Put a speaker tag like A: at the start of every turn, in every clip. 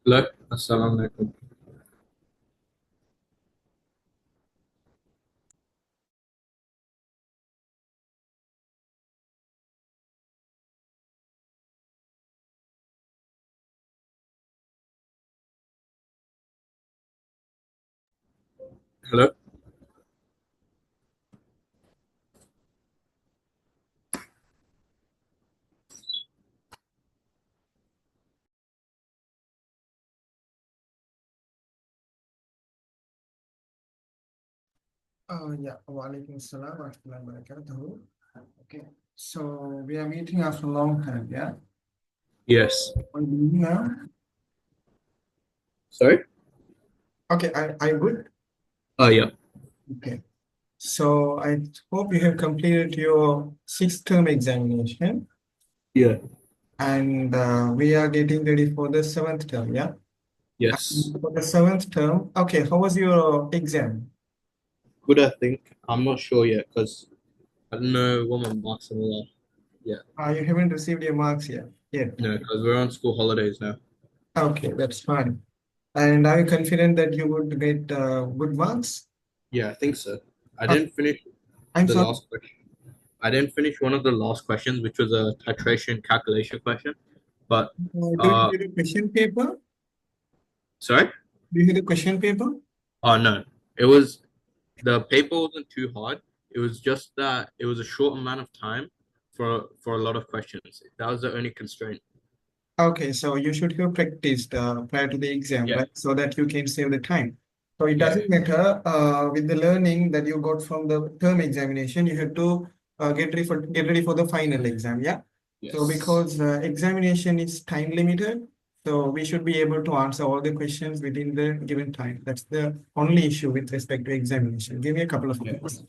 A: Hello, assalamu alaikum. Hello.
B: Yeah, Walaikum Assalam wa rahmatullahi wa barakatuhu. Okay, so we are meeting after a long time, yeah?
A: Yes.
B: What do you now?
A: Sorry.
B: Okay, I good.
A: Oh yeah.
B: Okay, so I hope you have completed your sixth term examination
A: Yeah.
B: and we are getting ready for the seventh term, yeah?
A: Yes.
B: For the seventh term, okay, how was your exam?
A: Good. I think I'm not sure yet because I don't know what my marks are like. Yeah.
B: You haven't received your marks yet. Yet.
A: No, because we're on school holidays now.
B: Okay, that's fine. And are you confident that you would get good marks?
A: Yeah, I think so. I
B: Uh,
A: didn't finish
B: I'm
A: the
B: sorry.
A: last question. I didn't finish one of the last questions, which was a titration calculation question. But
B: Do you
A: uh,
B: have a question paper?
A: sorry.
B: Do you have a question paper?
A: Oh no, it was the paper wasn't too hard. It was just that it was a short amount of time for a lot of questions. That was the only constraint.
B: Okay, so you should have practiced prior to the exam,
A: Yeah.
B: right? So that you can save the time. So it
A: Yeah.
B: doesn't matter with the learning that you got from the term examination, you have to get ready for the final exam, yeah? So
A: Yes.
B: because examination is time limited, so we should be able to answer all the questions within the given time. That's the only issue with respect to examination. Give me a couple of
A: Yeah.
B: minutes.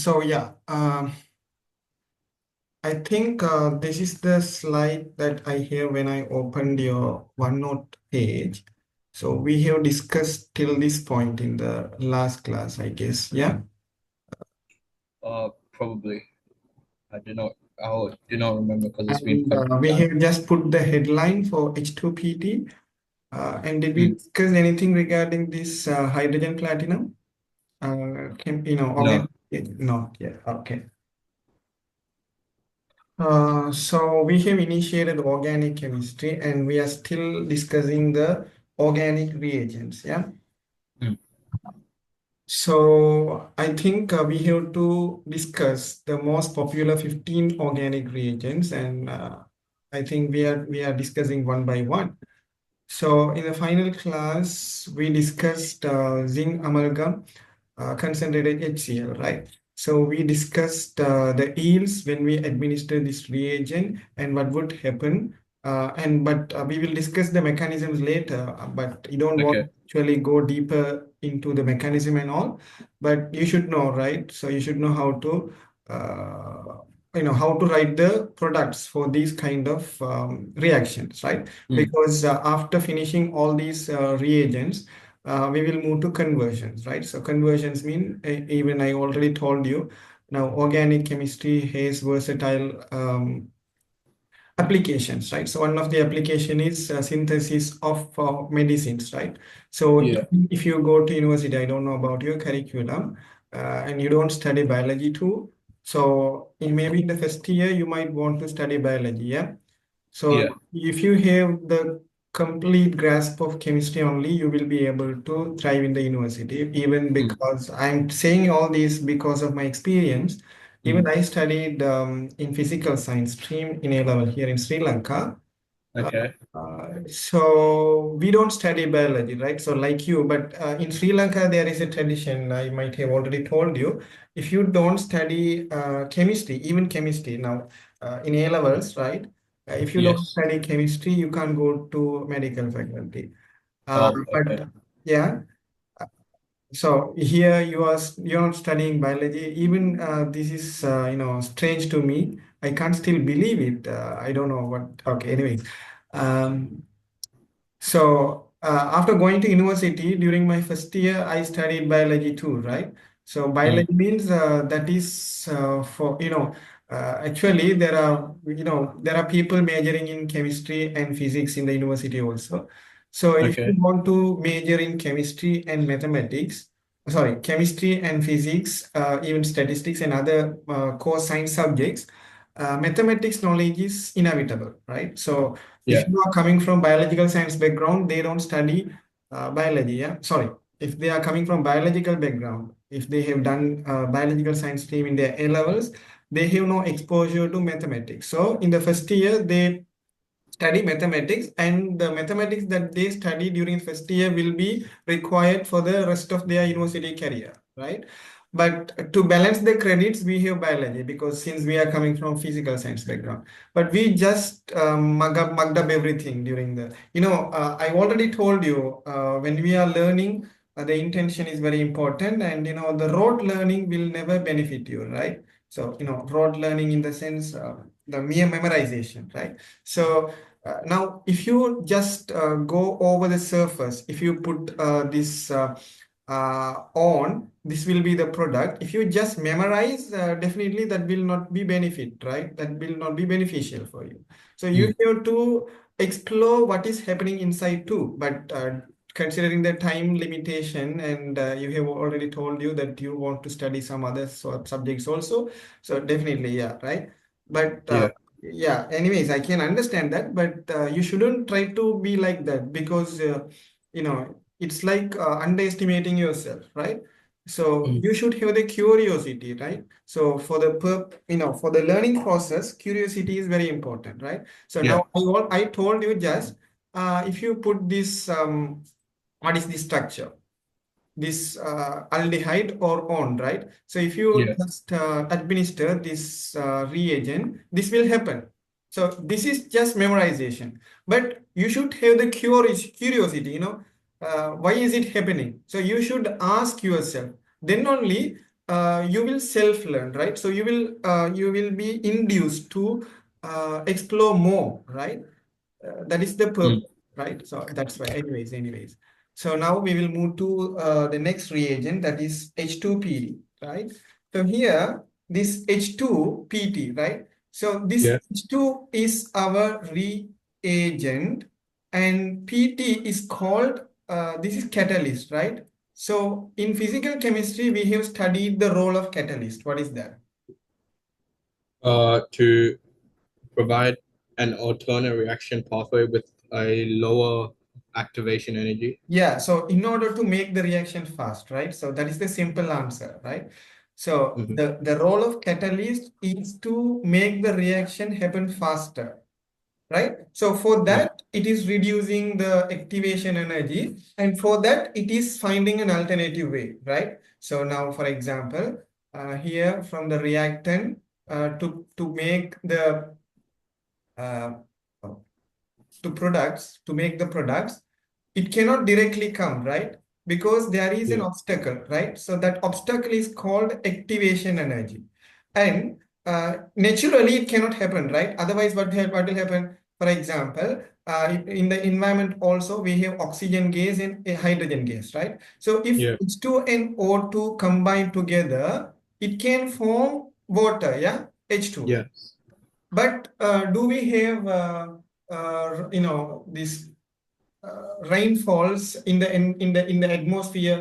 B: So yeah, I think this is the slide that I have when I opened your OneNote page. So we have discussed till this point in the last class, I guess. Yeah.
A: Probably. I do not. I do not remember because it's been
B: And
A: quite some
B: we
A: time.
B: have just put the headline for H2PT. And did we
A: Mm.
B: discuss anything regarding this hydrogen platinum?
A: No.
B: Organic? Not yet. Okay. So we have initiated organic chemistry and we are still discussing the organic reagents. Yeah.
A: Mm.
B: So I think we have to discuss the most popular 15 organic reagents, and I think we are discussing one by one. So in the final class, we discussed zinc amalgam concentrated HCl, right? So we discussed the yields when we administer this reagent and what would happen. But we will discuss the mechanisms later. But you don't want
A: Okay.
B: to actually go deeper into the mechanism and all. But you should know, right? So you should know how to write the products for these kind of reactions, right?
A: Mm.
B: Because after finishing all these reagents, we will move to conversions, right? So conversions mean, even I already told you, now organic chemistry has versatile applications, right? So one of the application is synthesis of medicines, right? So
A: Yeah.
B: if you go to university, I don't know about your curriculum, and you don't study biology too. So maybe in the first year, you might want to study biology, yeah?
A: Yeah.
B: So if you have the complete grasp of chemistry only, you will be able to thrive in the university, even
A: Mm.
B: because I'm saying all this because of my experience. Even
A: Mm.
B: I studied in physical science stream in A level here in Sri Lanka. Uh,
A: Okay.
B: so we don't study biology, right? So like you, but in Sri Lanka, there is a tradition, I might have already told you. If you don't study chemistry, even chemistry now in A levels, right? If you don't
A: Yes.
B: study chemistry, you can't go to medical faculty.
A: Oh, okay.
B: But yeah, so here you're not studying biology. Even this is strange to me. I can't still believe it. I don't know what. Okay, anyway. Um, so after going to university during my first year, I studied biology too, right? So biology means that is for, actually there are people majoring in chemistry and physics in the university also. So if you
A: Okay.
B: want to major in chemistry and mathematics, sorry, chemistry and physics, even statistics and other core science subjects, mathematics knowledge is inevitable, right? So if
A: Yeah.
B: you are coming from biological science background, they don't study biology, yeah? Sorry, if they are coming from biological background, if they have done biological science stream in their A levels, they have no exposure to mathematics. So in the first year, they study mathematics, and the mathematics that they study during first year will be required for the rest of their university career, right? But to balance the credits, we have biology, because since we are coming from physical science background, but we just mugged up everything during the, I already told you, when we are learning, the intention is very important, and the rote learning will never benefit you, right? So rote learning in the sense, the mere memorization, right? So now, if you just go over the surface, if you put this on, this will be the product. If you just memorize, definitely that will not be benefit, right? That will not be beneficial for you. So you have to explore what is happening inside too. But considering the time limitation, and you have already told you that you want to study some other subjects also. So definitely, yeah, right? But
A: Yeah.
B: yeah, anyways, I can understand that, but you shouldn't try to be like that, because it's like underestimating yourself, right? So
A: Mm.
B: you should have the curiosity, right? So for the for the learning process, curiosity is very important, right? So
A: Yeah.
B: now I told you just if you put this what is the structure? This aldehyde or on, right? So if you
A: Yeah.
B: just administer this reagent, this will happen. So this is just memorization, but you should have the curiosity, why is it happening? So you should ask yourself, then only you will self-learn, right? So you will be induced to explore more, right? That is the
A: Mm.
B: purpose, right? So that's why, anyways. So now we will move to the next reagent, that is H2PD, right? So here, this H2PT, right? So this
A: Yeah.
B: H2 is our reagent, and PT is called, this is catalyst, right? So in physical chemistry, we have studied the role of catalyst. What is that?
A: To provide an alternate reaction pathway with a lower activation energy.
B: Yeah, so in order to make the reaction fast, right? So that is the simple answer, right? So
A: Mhm.
B: the role of catalyst is to make the reaction happen faster, right? So for
A: Yeah.
B: that, it is reducing the activation energy, and for that, it is finding an alternative way, right? So now, for example, here from the reactant to make the uh, to make the products, it cannot directly come, right? Because there is an
A: Yeah.
B: obstacle, right? So that obstacle is called activation energy. And naturally, it cannot happen, right? Otherwise, what will happen? For example, in the environment also, we have oxygen gas and a hydrogen gas, right? So if
A: Yeah.
B: H2 and O2 combine together, it can form water, yeah? H2.
A: Yes.
B: But do we have, this rainfalls in the atmosphere?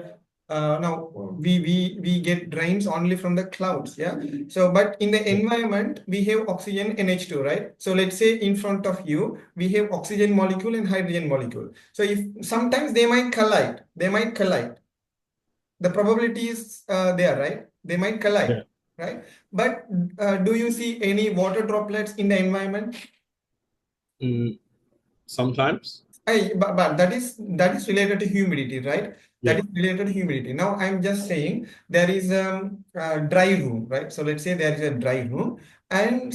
B: Now we get rains only from the clouds, yeah. So but in the
A: Yeah.
B: environment we have oxygen and H2, right? So let's say in front of you we have oxygen molecule and hydrogen molecule. So if sometimes they might collide, the probability is there, right? They might
A: Yeah.
B: collide, right? But do you see any water droplets in the environment?
A: Mm, sometimes.
B: But that is related to humidity, right? That
A: Yeah.
B: is related to humidity. Now I'm just saying there is a dry room, right? So let's say there is a dry room, and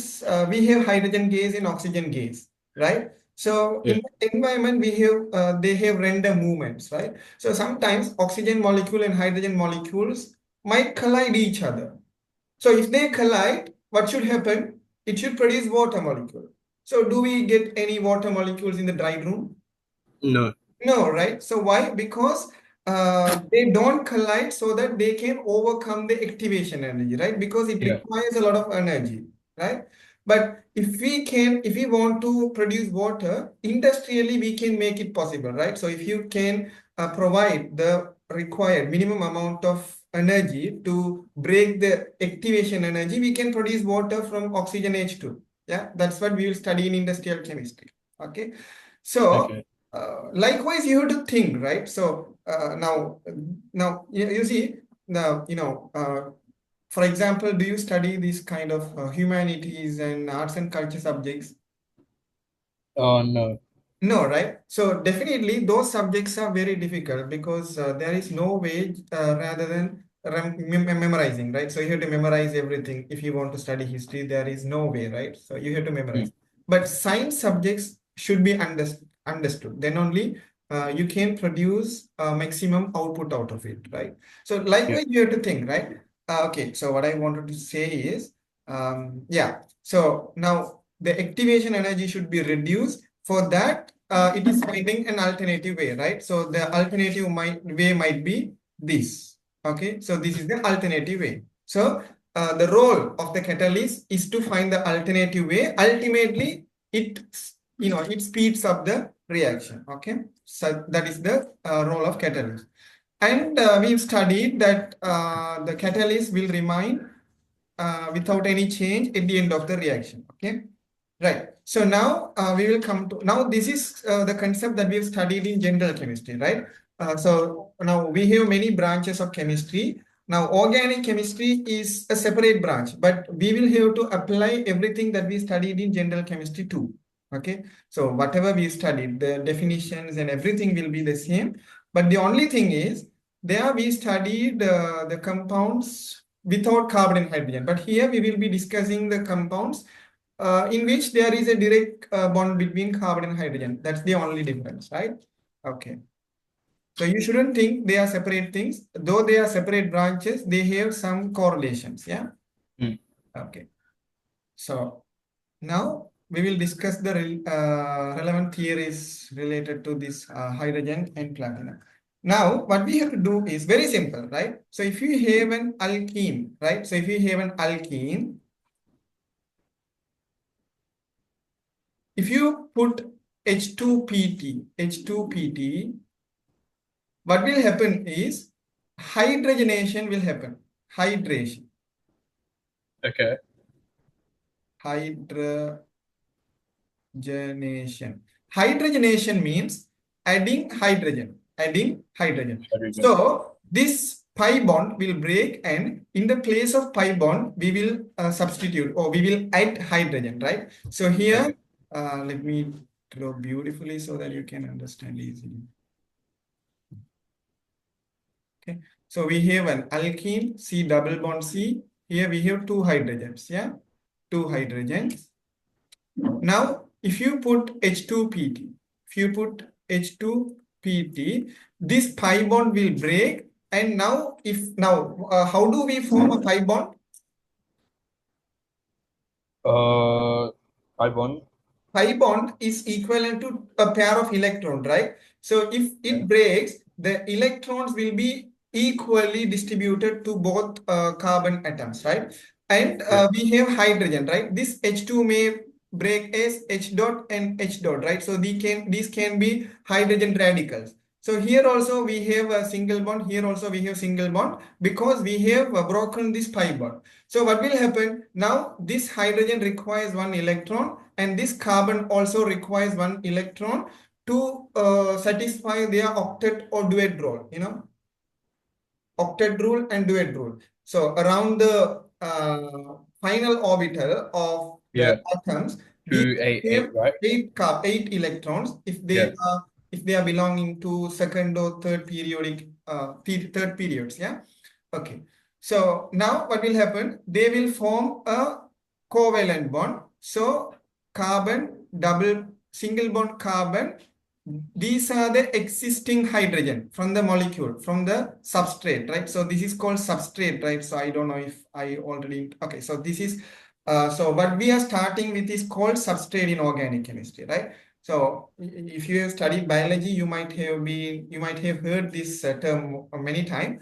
B: we have hydrogen gas and oxygen gas, right? So
A: Yeah.
B: in the environment we have they have random movements, right? So sometimes oxygen molecule and hydrogen molecules might collide each other. So if they collide, what should happen? It should produce water molecule. So do we get any water molecules in the dry room?
A: No.
B: No, right? So why? Because they don't collide so that they can overcome the activation energy, right? Because it
C: Yeah.
B: requires a lot of energy, right? But if we want to produce water industrially, we can make it possible, right? So if you can provide the required minimum amount of energy to break the activation energy, we can produce water from oxygen H2. Yeah, that's what we will study in industrial chemistry. Okay, so
C: Okay.
B: likewise, you have to think, right? So now you see now for example, do you study these kind of humanities and arts and culture subjects?
C: Oh, no.
B: No, right? So definitely those subjects are very difficult because there is no way rather than memorizing, right? So you have to memorize everything. If you want to study history, there is no way, right? So you have to memorize. But science subjects should be understood. Then only you can produce maximum output out of it, right? So likewise, you have to think, right? Okay, so what I wanted to say is, yeah. So now the activation energy should be reduced. For that, it is finding an alternative way, right? So the alternative way might be this. Okay, so this is the alternative way. So the role of the catalyst is to find the alternative way. Ultimately, it speeds up the reaction. Okay, so that is the role of catalyst. And we've studied that the catalyst will remain without any change at the end of the reaction. Okay. Right. So now we will come to, now this is the concept that we have studied in general chemistry, right? So now we have many branches of chemistry. Now organic chemistry is a separate branch, but we will have to apply everything that we studied in general chemistry too. Okay. So whatever we studied, the definitions and everything will be the same. But the only thing is, there we studied the compounds without carbon and hydrogen. But here we will be discussing the compounds in which there is a direct bond between carbon and hydrogen. That's the only difference, right? Okay. So you shouldn't think they are separate things. Though they are separate branches, they have some correlations, yeah? Okay. So now we will discuss the relevant theories related to this hydrogen and platinum. Now, what we have to do is very simple, right? So if you have an alkene, right? So if you have an alkene, if you put H2PT, what will happen is hydrogenation will happen. Hydration.
C: Okay.
B: Hydrogenation. Hydrogenation means adding hydrogen. Adding hydrogen.
C: Hydrogen.
B: So this pi bond will break, and in the place of pi bond, we will substitute, or we will add hydrogen, right? So here, let me draw beautifully so that you can understand easily. Okay, so we have an alkene, C double bond C. Here we have two hydrogens, yeah? Two hydrogens. Now, if you put H2PT, this pi bond will break. And now, how do we form a pi bond?
C: Pi bond.
B: Pi bond is equivalent to a pair of electrons, right? So if it breaks, the electrons will be equally distributed to both carbon atoms, right? And we have hydrogen, right? This H2 may break as H dot and H dot, right? So these can be hydrogen radicals. So here also we have a single bond. Here also we have single bond because we have broken this pi bond. So what will happen? Now this hydrogen requires one electron, and this carbon also requires one electron to satisfy their octet or duet rule, octet rule and duet rule. So around the final orbital of the atoms, we have
C: right?
B: eight electrons if they are belonging to second or third periodic third periods. Yeah. Okay. So now what will happen? They will form a covalent bond. So carbon double single bond carbon. These are the existing hydrogen from the molecule, from the substrate, right? So this is called substrate, right? So I don't know if I already, okay. So this is, so what we are starting with is called substrate in organic chemistry, right? So if you have studied biology, you might have heard this term many times.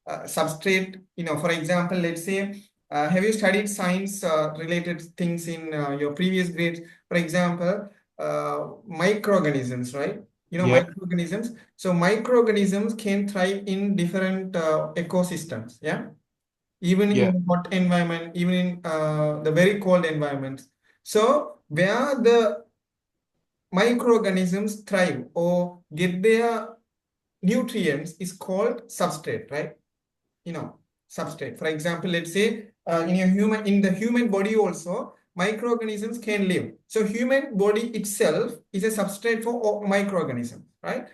B: Substrate, for example, let's say, have you studied science related things in your previous grades? For example, microorganisms, right?
C: Yeah.
B: Microorganisms. So microorganisms can thrive in different ecosystems, yeah? Even
C: Yeah.
B: in the hot environment, even in the very cold environments. So where the microorganisms thrive or get their nutrients is called substrate, right? Substrate. For example, let's say in the human body also, microorganisms can live. So human body itself is a substrate for microorganisms, right?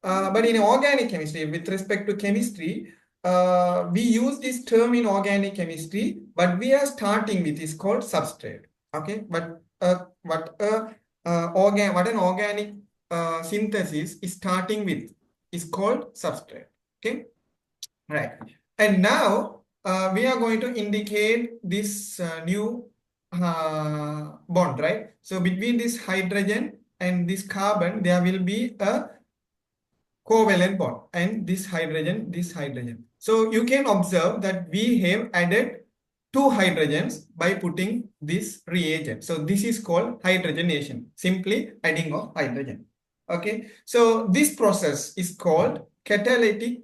B: But in organic chemistry, with respect to chemistry, we use this term in organic chemistry, but we are starting with is called substrate. Okay, but what an organic synthesis is starting with is called substrate. Okay, right. And now we are going to indicate this new bond, right? So between this hydrogen and this carbon, there will be a covalent bond and this hydrogen. So you can observe that we have added two hydrogens by putting this reagent. So this is called hydrogenation, simply adding of hydrogen. Okay, so this process is called catalytic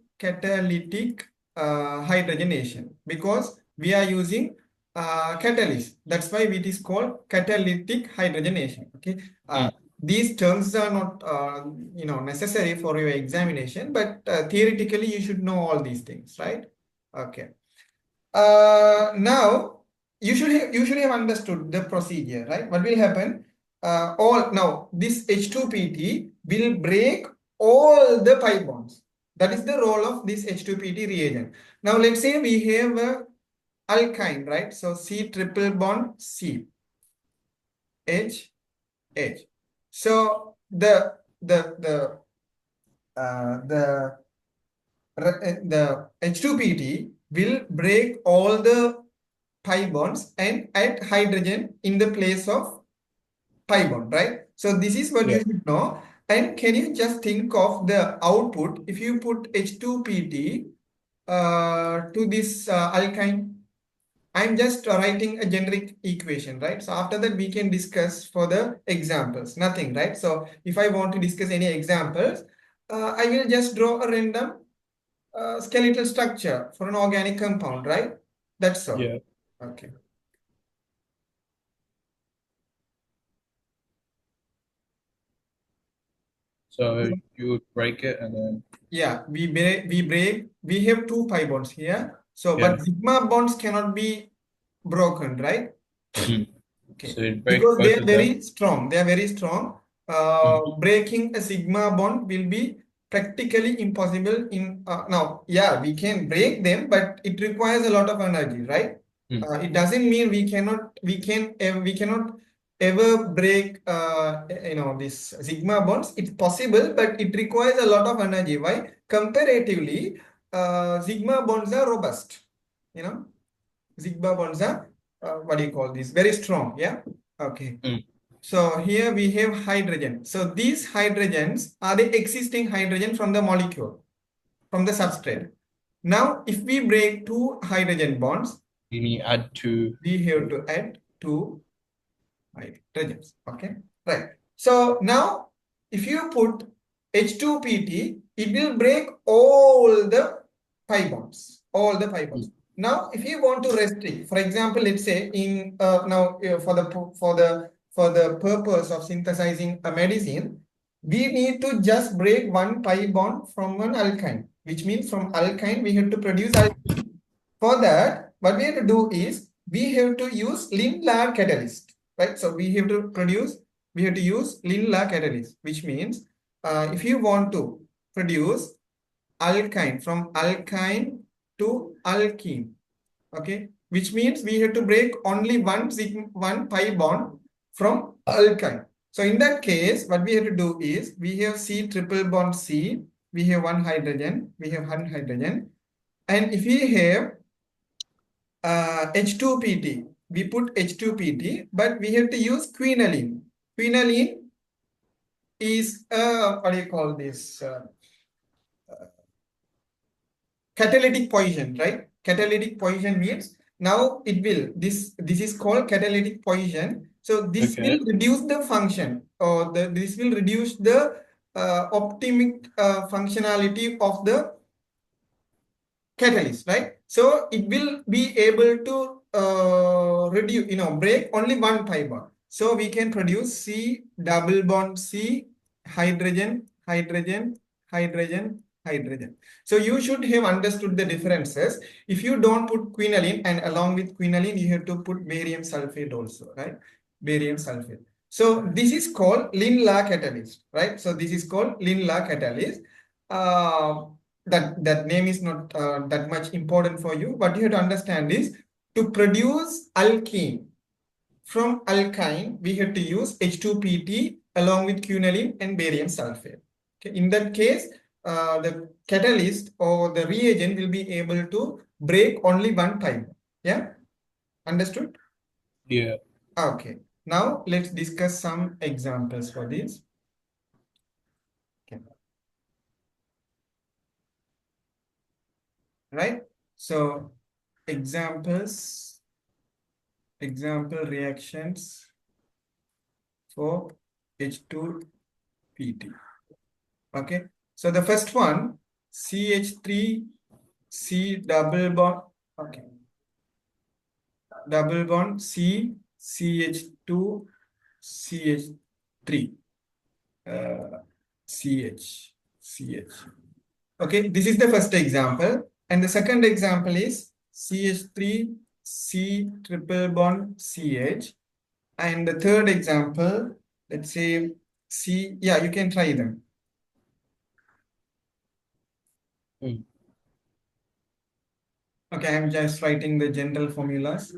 B: hydrogenation because we are using catalyst. That's why it is called catalytic hydrogenation. Okay, these terms are not necessary for your examination, but theoretically you should know all these things, right? Okay. Now you should have understood the procedure, right? What will happen? Now this H2PT will break all the pi bonds. That is the role of this H2PT reagent. Now let's say we have a alkyne, right? So C triple bond C H H. So the H2PT will break all the pi bonds and add hydrogen in the place of pi bond, right? So this is what you should know. And can you just think of the output if you put H2PT to this alkyne? I'm just writing a generic equation, right? So after that, we can discuss for the examples. Nothing, right? So if I want to discuss any examples, I will just draw a random skeletal structure for an organic compound, right? That's all.
C: Yeah.
B: Okay.
C: So you would break it and then
B: Yeah, we have two pi bonds here. So,
C: Yeah.
B: but sigma bonds cannot be broken, right?
C: Mm.
B: Okay.
C: So you'd break
B: Because
C: both
B: they are
C: of
B: very
C: them.
B: strong. They are very strong. Breaking a sigma bond will be practically impossible in now. Yeah, we can break them, but it requires a lot of energy, right? It doesn't mean we cannot ever break this sigma bonds. It's possible, but it requires a lot of energy. Why? Comparatively, sigma bonds are robust. Sigma bonds are what do you call this? Very strong. Yeah. Okay. So here we have hydrogen. So these hydrogens are the existing hydrogen from the molecule, from the substrate. Now, if we break two hydrogen bonds,
C: You need to add two.
B: we have to add two hydrogens. Okay, right. So now, if you put H2PT, it will break all the pi bonds, Now, if you want to restrict, for example, let's say in for the purpose of synthesizing a medicine, we need to just break one pi bond from an alkyne, which means from alkyne we have to produce alkene. For that, what we have to do is we have to use Lindlar catalyst, right? So we have to use Lindlar catalyst, which means if you want to produce alkyne from alkyne to alkene, okay, which means we have to break only one pi bond from alkyne. So in that case, what we have to do is we have C triple bond C, we have one hydrogen, and if we have H2PT, we put H2PT, but we have to use quinoline. Quinoline is what do you call this? Catalytic position, right? Catalytic position means now it will this is called catalytic position. So this
C: Okay.
B: will reduce the function, or this will reduce the optimic functionality of the catalyst, right? So it will be able to reduce, break only one pi bond. So we can produce C double bond C, hydrogen, hydrogen, hydrogen, hydrogen. So you should have understood the differences. If you don't put quinoline, and along with quinoline, you have to put barium sulfate also, right? Barium sulfate. So this is called Lin-La catalyst, right? So this is called Lin-La catalyst. That name is not that much important for you. What you have to understand is to produce alkene from alkyne, we have to use H2PT along with quinoline and barium sulfate. Okay. In that case, the catalyst or the reagent will be able to break only one pi. Yeah, understood?
C: Yeah.
B: Okay. Now let's discuss some examples for this. Okay. Right? So example reactions for H2PT. Okay. So the first one, CH3 C double bond. Okay. Double bond C CH2 CH3 CH. Okay, this is the first example. And the second example is CH3 C triple bond CH. And the third example, let's say C, yeah, you can try them. Okay, I'm just writing the general formulas.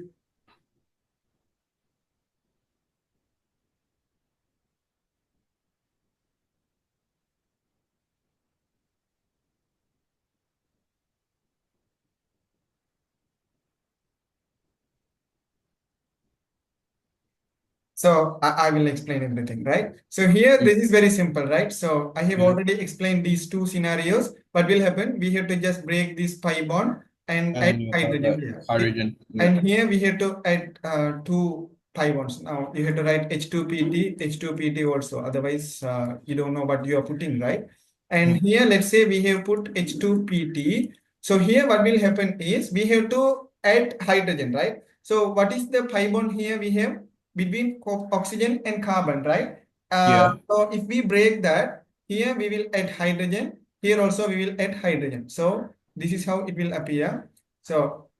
B: So I will explain everything, right? So here, this is very simple, right? So I have already explained these two scenarios. What will happen? We have to just break this pi bond and add
C: you have
B: hydrogen
C: that
B: here.
C: hydrogen.
B: And here we have to add two pi bonds. Now you have to write H2PT also. Otherwise, you don't know what you are putting, right? And here, let's say we have put H2PT. So here what will happen is we have to add hydrogen, right? So what is the pi bond here we have? Between oxygen and carbon, right?
C: Yeah.
B: So if we break that, here we will add hydrogen. Here also we will add hydrogen. So this is how it will appear. So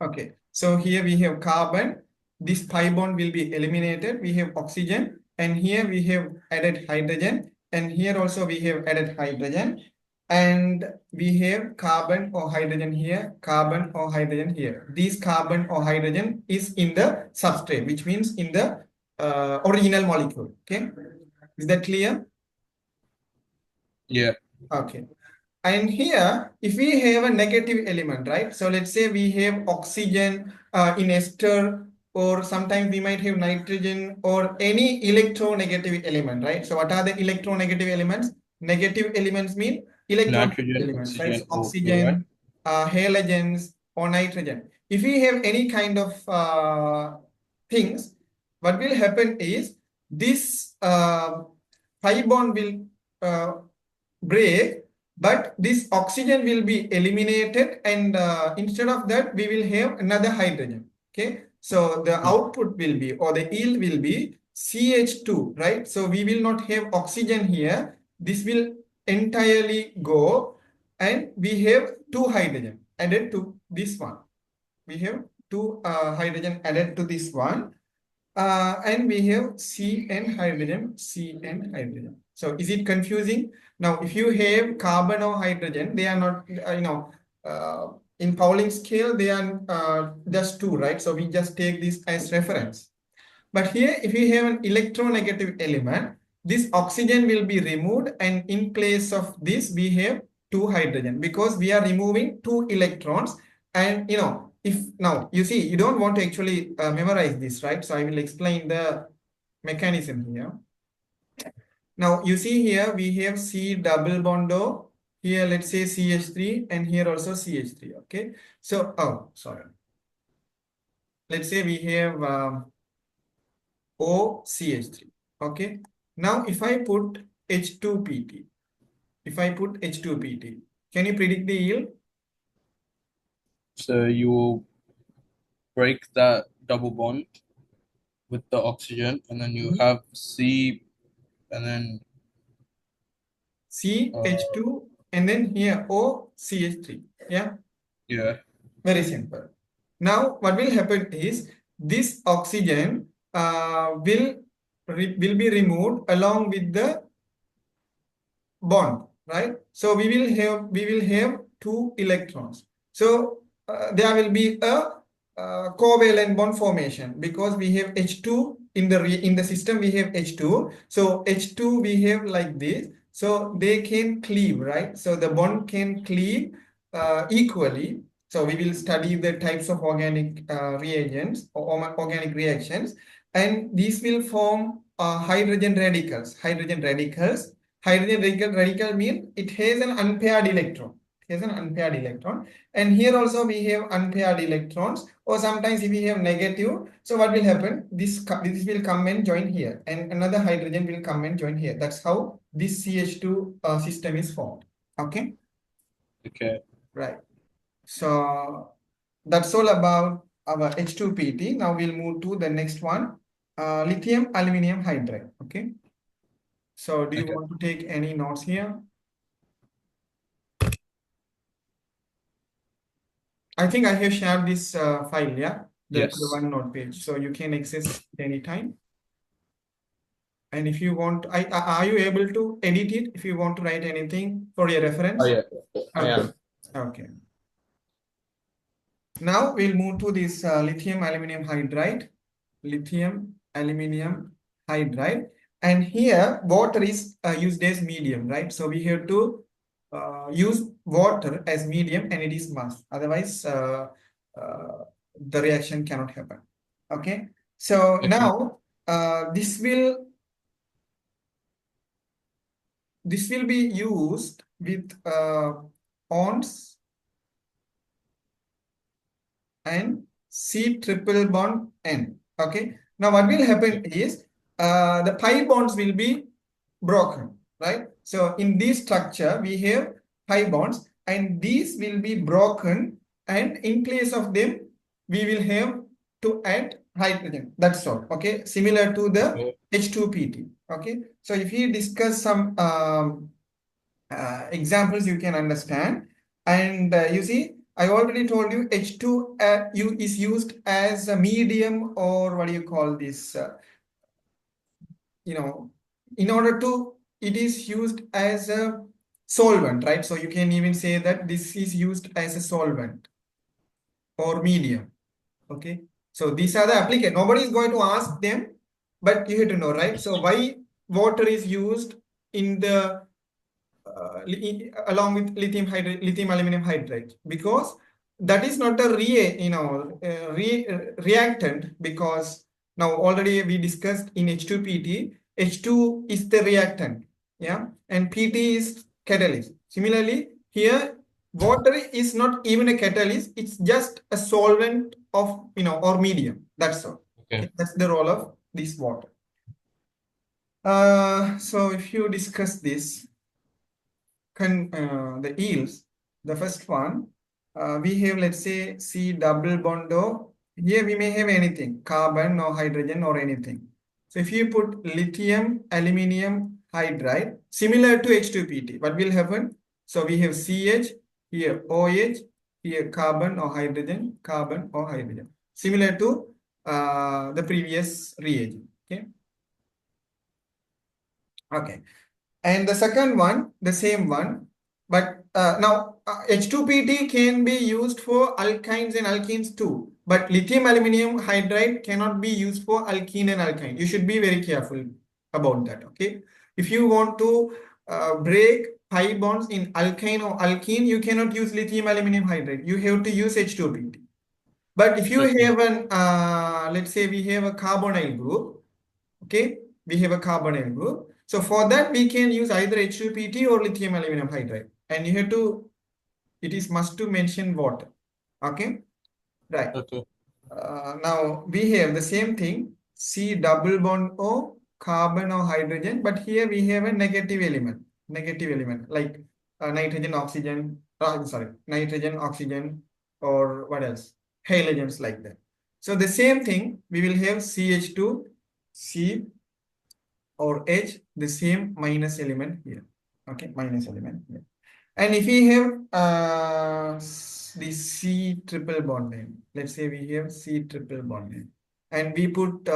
B: okay. So here we have carbon. This pi bond will be eliminated. We have oxygen, and here we have added hydrogen, and here also we have added hydrogen. And we have carbon or hydrogen here, carbon or hydrogen here. This carbon or hydrogen is in the substrate, which means in the original molecule. Okay, is that clear?
C: Yeah.
B: Okay. And here, if we have a negative element, right? So let's say we have oxygen in ester, or sometimes we might have nitrogen or any electronegative element, right? So what are the electronegative elements? Negative elements mean
C: Nitrogen,
B: elements, right? So
C: oxygen,
B: oxygen, halogens, or nitrogen. If we have any kind of things, what will happen is this pi bond will break, but this oxygen will be eliminated, and instead of that, we will have another hydrogen. Okay, so the output will be, or the yield will be CH2, right? So we will not have oxygen here. This will entirely go, and we have two hydrogen added to this one. We have two hydrogen added to this one. And we have C and hydrogen, C and hydrogen. So is it confusing? Now, if you have carbon or hydrogen, they are not, in Pauling scale, they are just two, right? So we just take this as reference. But here, if you have an electronegative element, this oxygen will be removed, and in place of this, we have two hydrogen, because we are removing two electrons. And if now you see, you don't want to actually memorize this, right? So I will explain the mechanism here. Now you see here we have C double bond O. Here let's say CH3 and here also CH3. Okay. So sorry. Let's say we have OCH3. Okay. Now if I put H2PT, can you predict the yield?
C: So you will break that double bond with the oxygen, and then you have C, and then
B: CH2 and then here OCH3. Yeah.
C: yeah.
B: Very simple. Now, what will happen is this oxygen will be removed along with the bond, right? So we will have 2 electrons. So there will be a covalent bond formation because we have H2 in the system. We have H2. So H2 we have like this. So they can cleave, right? So the bond can cleave equally. So we will study the types of organic reagents or organic reactions, and these will form hydrogen radicals. Hydrogen radical means it has an unpaired electron. And here also we have unpaired electrons, or sometimes if we have negative, so what will happen? This will come and join here, and another hydrogen will come and join here. That's how this CH2 system is formed. Okay.
C: Okay.
B: Right. So that's all about our H2PT. Now we'll move to the next one, lithium aluminum hydride. Okay. So do you
C: Okay.
B: want to take any notes here? I think I have shared this file, yeah? The
C: Yes.
B: OneNote page. So you can access it anytime. And if you want, are you able to edit it if you want to write anything for your reference?
A: Oh yeah, I am.
B: Okay. Now we'll move to this lithium aluminum hydride. And here water is used as medium, right? So we have to use water as medium, and it is must. Otherwise, the reaction cannot happen. Okay. So
C: Okay.
B: now this will be used with ons and C triple bond N. Okay. Now what will happen is the pi bonds will be broken, right? So in this structure we have pi bonds, and these will be broken, and in place of them we will have to add hydrogen. That's all. Okay. Similar to the H2PT. Okay. So if you discuss some examples, you can understand. And you see, I already told you H2 is used as a medium, or what do you call this? In order to, it is used as a solvent, right? So you can even say that this is used as a solvent or medium. Okay. So these are the applicants. Nobody is going to ask them, but you have to know, right? So why water is used in the along with lithium aluminum hydride, because that is not a reactant, because now already we discussed in H2PT, H2 is the reactant, yeah, and PT is catalyst. Similarly, here water is not even a catalyst, it's just a solvent of or medium. That's all.
C: Okay.
B: That's the role of this water. So if you discuss this, the yields, the first one, we have, let's say, C double bond O. Here we may have anything, carbon or hydrogen or anything. So if you put lithium aluminum hydride, similar to H2PT, what will happen? So we have CH, here OH, here carbon or hydrogen, similar to the previous reagent. Okay. Okay. And the second one, the same one, but now H2PT can be used for alkynes and alkenes too, but lithium aluminum hydride cannot be used for alkene and alkyne. You should be very careful about that. Okay. If you want to break pi bonds in alkyne or alkene, you cannot use lithium aluminum hydride. You have to use H2PT. But if you
C: Okay.
B: have an, let's say we have a carbonyl group, okay? We have a carbonyl group. So for that, we can use either H2PT or lithium aluminum hydride. And you have to, it is must to mention water, okay? Right.
C: Okay.
B: Now we have the same thing, C double bond O, carbon or hydrogen, but here we have a negative element like nitrogen, oxygen, nitrogen, oxygen, or what else? Halogens like that. So the same thing, we will have CH2, C or H, the same minus element here. Okay, minus element here. And if we have the C triple bond name, let's say we have C triple bond name, and we put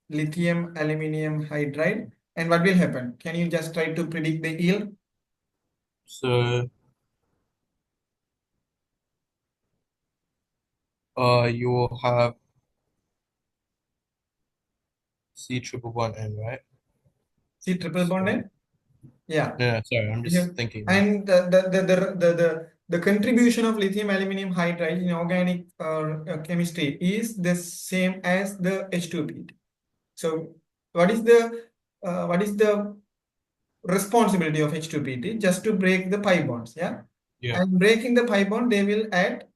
B: lithium aluminum hydride, and what will happen? Can you just try to predict the yield?
C: So you will have C triple bond N, right?
B: C triple bond
C: So,
B: name? Yeah.
C: no, sorry, I'm
B: Yeah.
C: just thinking.
B: And the contribution of lithium aluminum hydride in organic chemistry is the same as the H2PT. So what is the responsibility of H2PT? Just to break the pi bonds, yeah?
C: Yeah.
B: And breaking the pi bond, they will add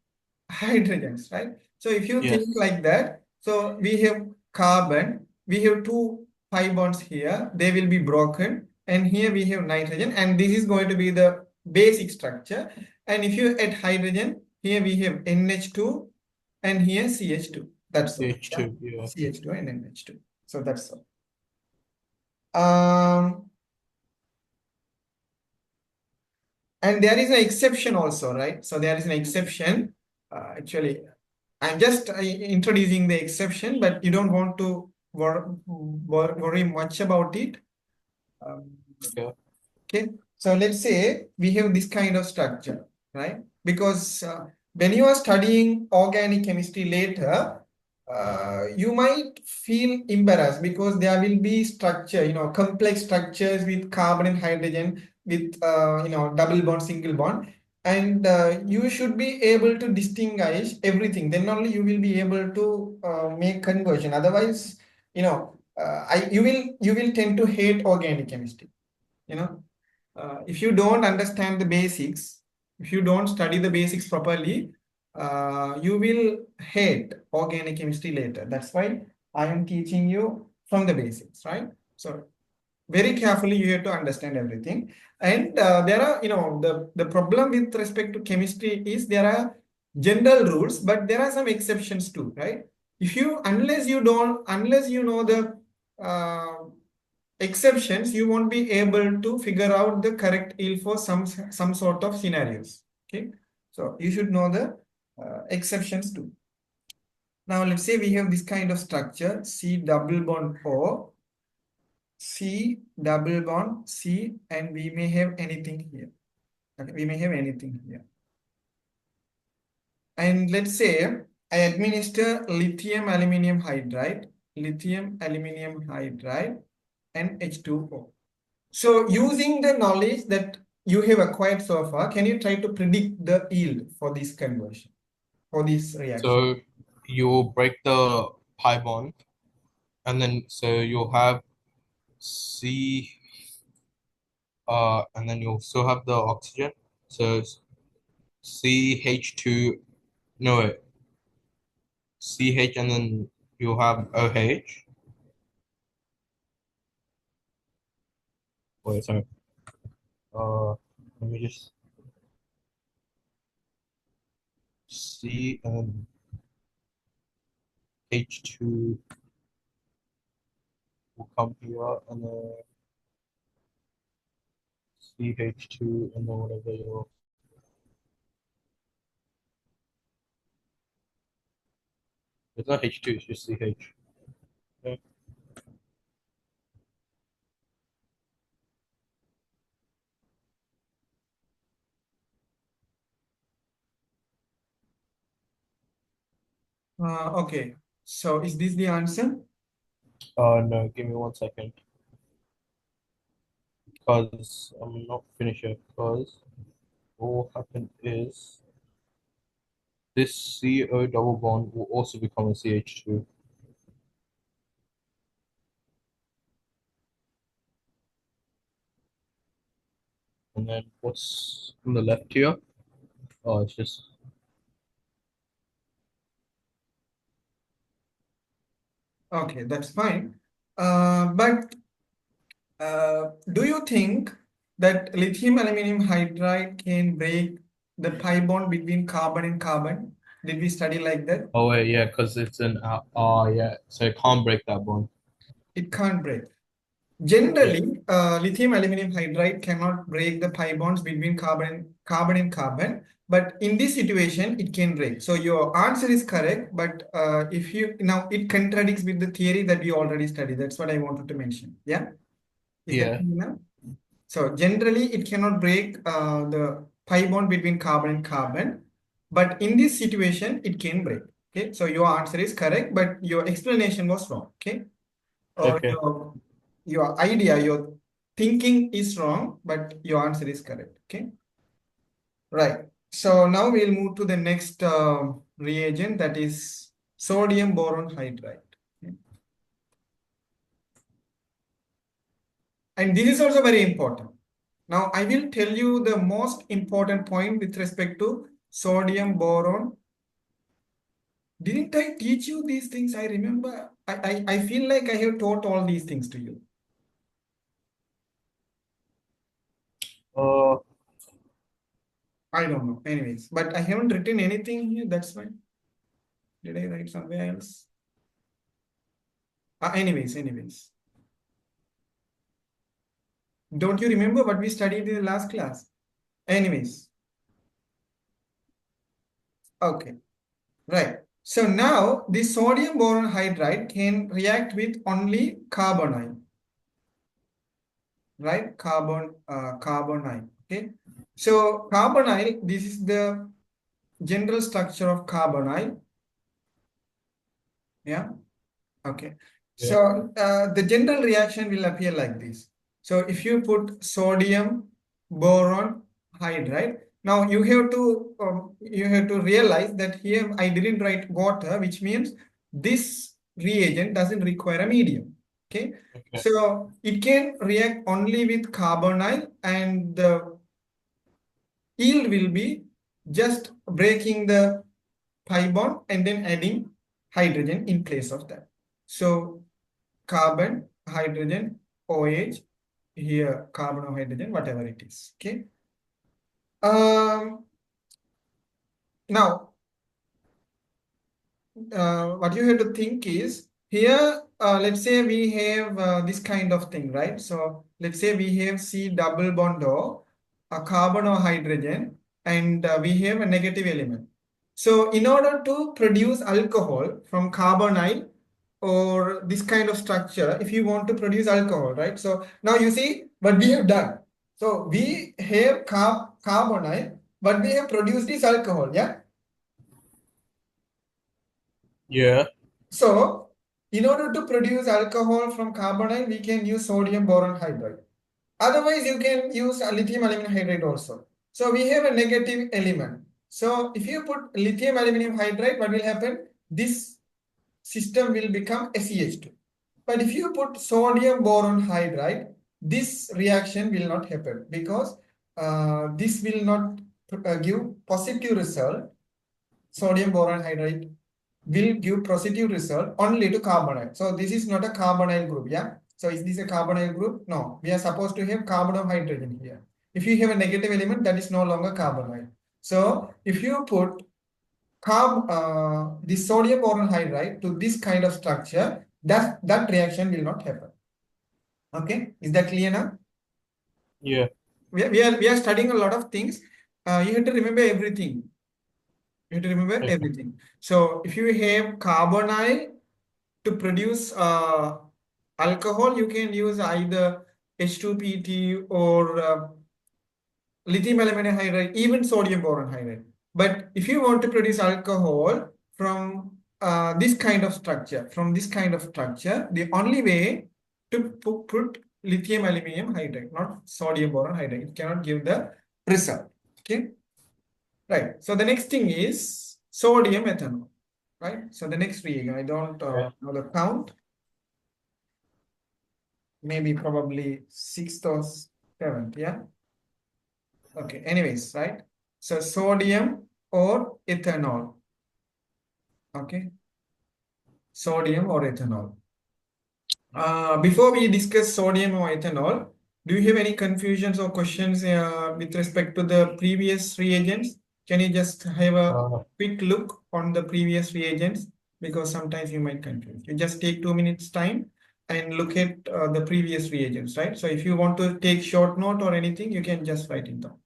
B: hydrogens, right? So if you
C: Yes.
B: think like that, so we have carbon, we have two pi bonds here, they will be broken, and here we have nitrogen, and this is going to be the basic structure. And if you add hydrogen, here we have NH2 and here CH2. That's all.
C: CH2, yeah.
B: CH2 and NH2. So that's all. And there is an exception also, right? So there is an exception. Actually, I'm just introducing the exception, but you don't want to worry much about it.
C: Okay.
B: Okay, so let's say we have this kind of structure, right? Because when you are studying organic chemistry later, you might feel embarrassed because there will be structure, complex structures with carbon and hydrogen with, double bond, single bond. And you should be able to distinguish everything. Then only you will be able to make conversion. Otherwise, you will tend to hate organic chemistry. If you don't understand the basics, if you don't study the basics properly, you will hate organic chemistry later. That's why I am teaching you from the basics, right? So very carefully you have to understand everything. And there are, the problem with respect to chemistry is there are general rules, but there are some exceptions too, right? Unless you know the exceptions, you won't be able to figure out the correct yield for some sort of scenarios. Okay, so you should know the exceptions too. Now let's say we have this kind of structure, C double bond O, C double bond C, and we may have anything here. Okay, we may have anything here. And let's say I administer lithium aluminum hydride, and H2O. So using the knowledge that you have acquired so far, can you try to predict the yield for this conversion, for this reaction?
C: So you will break the pi bond, and then so you'll have C, and then you'll still have the oxygen. So CH2, no wait, CH, and then you'll have OH. Wait, sorry. Let me just C and H2 will come here, and then CH2, and then whatever your it's not H2, it's just CH. Okay.
B: Okay, so is this the answer?
C: No, give me 1 second. because I'm not finished yet. Because what will happen is this CO double bond will also become a CH2. And then what's on the left here? Oh, it's just
B: Okay, that's fine. But do you think that lithium aluminum hydride can break the pi bond between carbon and carbon? Did we study like that?
C: oh wait, yeah, because it's an yeah, so it can't break that bond.
B: It can't break. Generally, lithium aluminum hydride cannot break the pi bonds between carbon and carbon. But in this situation, it can break. So your answer is correct. But if you now it contradicts with the theory that we already studied. That's what I wanted to mention. Yeah. Is that
C: Yeah.
B: clear now? So generally, it cannot break the pi bond between carbon and carbon. But in this situation, it can break. Okay. So your answer is correct, but your explanation was wrong. Okay. Or
C: Okay.
B: your idea, your thinking is wrong, but your answer is correct. Okay. Right. So now we'll move to the next reagent, that is sodium boron hydride. Okay. And this is also very important. Now I will tell you the most important point with respect to sodium boron. Didn't I teach you these things? I remember. I feel like I have taught all these things to you. I don't know. Anyways, but I haven't written anything here. That's why. Did I write somewhere else? Anyways. Don't you remember what we studied in the last class? Anyways. Okay. Right. So now the sodium boron hydride can react with only carbonyl. Right? Carbonyl. Okay. So carbonyl, this is the general structure of carbonyl. Yeah. Okay.
C: Yeah.
B: So the general reaction will appear like this. So if you put sodium boron hydride, now you have to realize that here I didn't write water, which means this reagent doesn't require a medium. Okay. So it can react only with carbonyl, and the yield will be just breaking the pi bond and then adding hydrogen in place of that. So carbon, hydrogen, OH, here carbon or hydrogen, whatever it is. Okay. Now, what you have to think is here, let's say we have this kind of thing, right? So let's say we have C double bond O, a carbon or hydrogen, and we have a negative element. So in order to produce alcohol from carbonyl or this kind of structure, if you want to produce alcohol, right? So now you see what we have done. So we have carbonyl, but we have produced this alcohol, yeah?
C: Yeah.
B: So in order to produce alcohol from carbonyl, we can use sodium boron hydride. Otherwise, you can use lithium aluminum hydride also. So we have a negative element. So if you put lithium aluminum hydride, what will happen? This system will become SEH2. But if you put sodium boron hydride, this reaction will not happen because this will not give positive result. Sodium boron hydride will give positive result only to carbonyl. So this is not a carbonyl group, yeah? So is this a carbonyl group? No, we are supposed to have carbon of hydrogen here. If you have a negative element, that is no longer carbonyl. So if you put this sodium boron hydride to this kind of structure, that reaction will not happen. Okay, is that clear now?
C: Yeah.
B: We are studying a lot of things. You have to remember everything. You have to remember everything. So if you have carbonyl to produce alcohol, you can use either H2PT or lithium aluminum hydride, even sodium boron hydride. But if you want to produce alcohol from this kind of structure, the only way to put lithium aluminum hydride, not sodium boron hydride. It cannot give the result. Okay. Right. So the next thing is sodium ethanol. Right. So the next reagent, I don't know the count. Maybe probably sixth or seventh. Yeah. Okay. Anyways, right. So sodium or ethanol. Okay. Sodium or ethanol. Before we discuss sodium or ethanol, do you have any confusions or questions with respect to the previous reagents? Can you just have a quick look on the previous reagents? Because sometimes you might confuse. You just take 2 minutes time and look at the previous reagents, right? So if you want to take short note or anything, you can just write it down.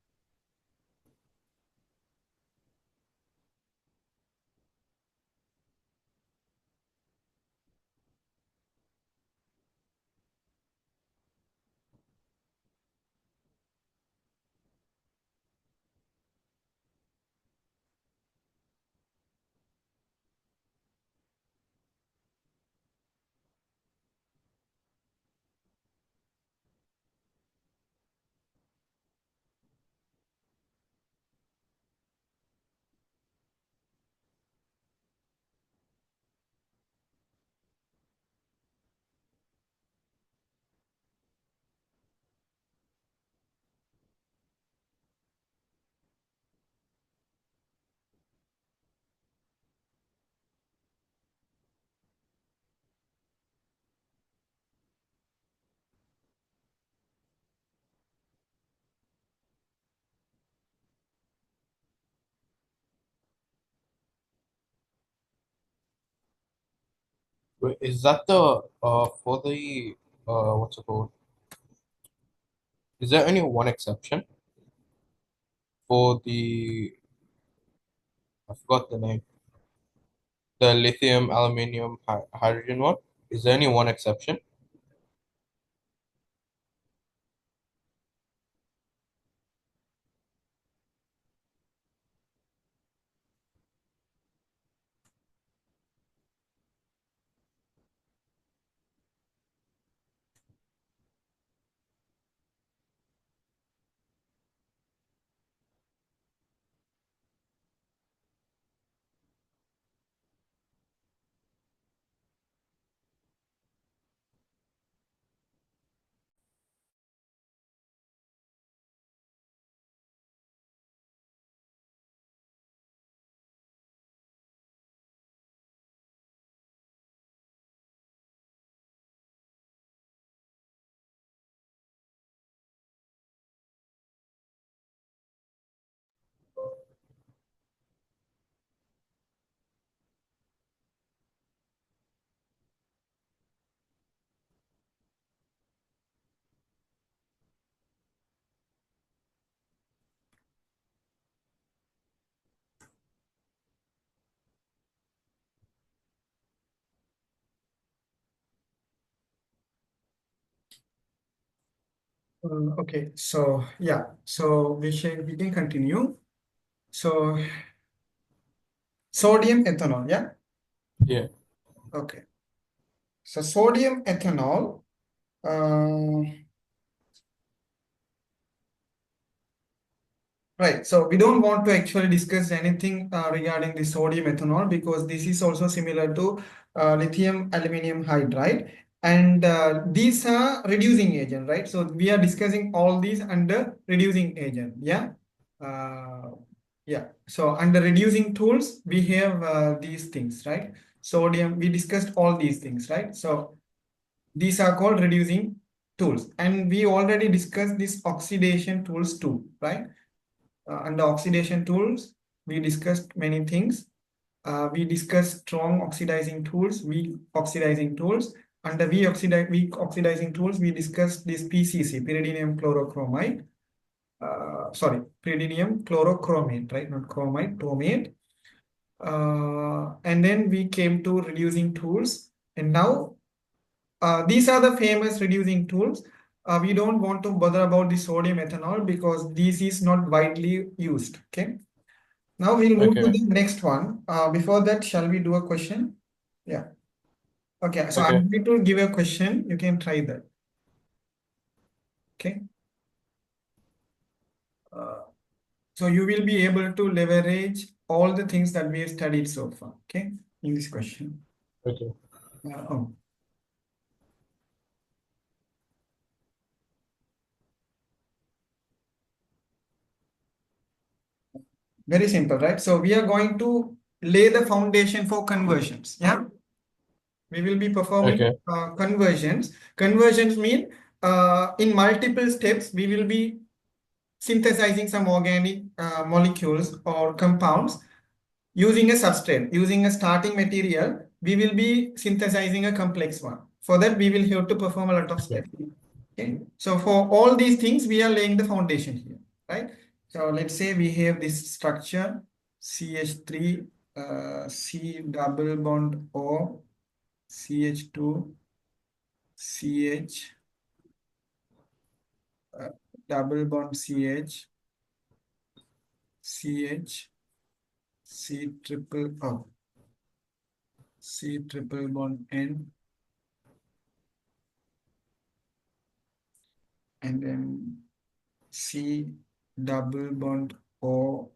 C: Wait, is that the for the what's it called? Is there only one exception for the I forgot the name. The lithium aluminium hydrogen one? Is there only one exception?
B: Okay, so yeah, so we can continue. So sodium ethanol, yeah.
C: Yeah.
B: Okay. So sodium ethanol. Right. So we don't want to actually discuss anything regarding the sodium ethanol because this is also similar to lithium aluminum hydride. And these are reducing agent, right? So we are discussing all these under reducing agent. Yeah. Yeah. So under reducing tools, we have these things, right? Sodium, we discussed all these things, right? So these are called reducing tools. And we already discussed these oxidation tools too, right? Under oxidation tools, we discussed many things. We discussed strong oxidizing tools, weak oxidizing tools. Under weak oxidizing tools, we discussed this PCC, pyridinium chlorochromate. Sorry, pyridinium chlorochromate, right? Not chromate, chromate. And then we came to reducing tools. And now these are the famous reducing tools. We don't want to bother about the sodium ethanol because this is not widely used. Okay. Now we'll move to
C: Okay.
B: the next one. Before that, shall we do a question? Yeah. Okay. So
C: Okay.
B: I'm going to give a question. You can try that. Okay. So you will be able to leverage all the things that we have studied so far, okay, in this question.
C: Okay.
B: Oh, very simple, right? So we are going to lay the foundation for conversions. Yeah, we will be performing
C: Okay.
B: conversions. Conversions mean in multiple steps we will be synthesizing some organic molecules or compounds using a substrate, using a starting material. We will be synthesizing a complex one. For that, we will have to perform a lot of steps. Okay. So for all these things, we are laying the foundation here, right? So let's say we have this structure CH3, C double bond O, CH2, CH, double bond CH, CH, C triple O, C triple bond N, and then C double bond O,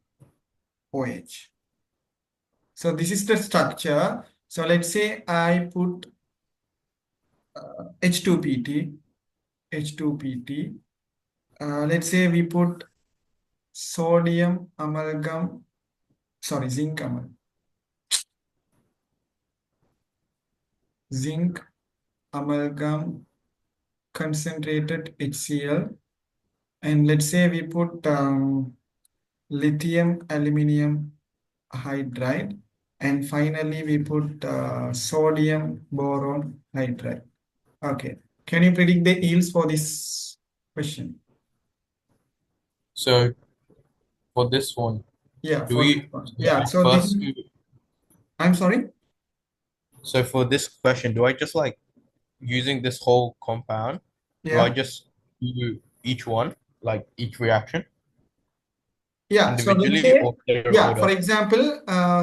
B: OH. So this is the structure. So let's say I put H2PT, H2PT. Let's say we put sodium amalgam, sorry, zinc amalgam, zinc amalgam concentrated HCl. And let's say we put lithium aluminum hydride. And finally, we put sodium boron hydride. Okay. Can you predict the yields for this question?
C: So for this one,
B: Yeah,
C: do
B: for this
C: we
B: one. Yeah, so this
C: first
B: is, I'm sorry.
C: so for this question, do I just like using this whole compound? Do I
B: Yeah.
C: just do each one, like each reaction
B: Yeah, so let's
C: individually
B: say,
C: or their
B: yeah, for
C: order?
B: example,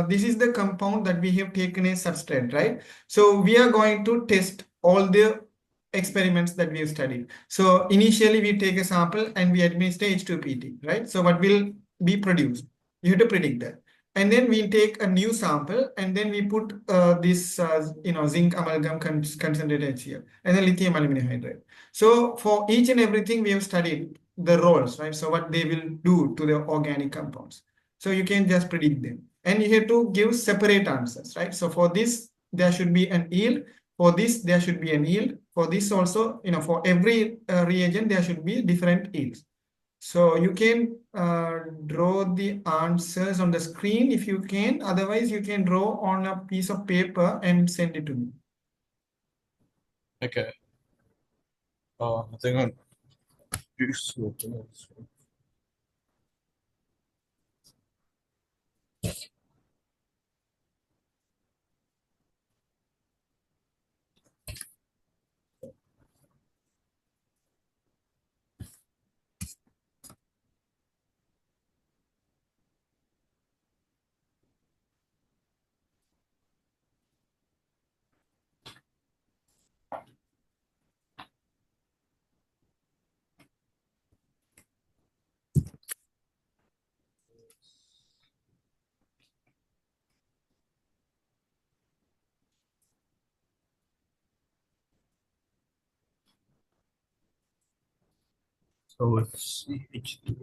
B: this is the compound that we have taken as substrate, right? So we are going to test all the experiments that we have studied. So initially we take a sample and we administer H2PT, right? So what will be produced? You have to predict that. And then we take a new sample and then we put this, zinc amalgam concentrated HCl and then lithium aluminum hydride. So for each and everything we have studied the roles, right? So what they will do to the organic compounds. So you can just predict them. And you have to give separate answers, right? So for this, there should be an yield. For this, there should be an yield. For this also, for every reagent, there should be different yields. So you can draw the answers on the screen if you can. Otherwise, you can draw on a piece of paper and send it to me.
C: Okay. I think I'll do so. So let's see H3.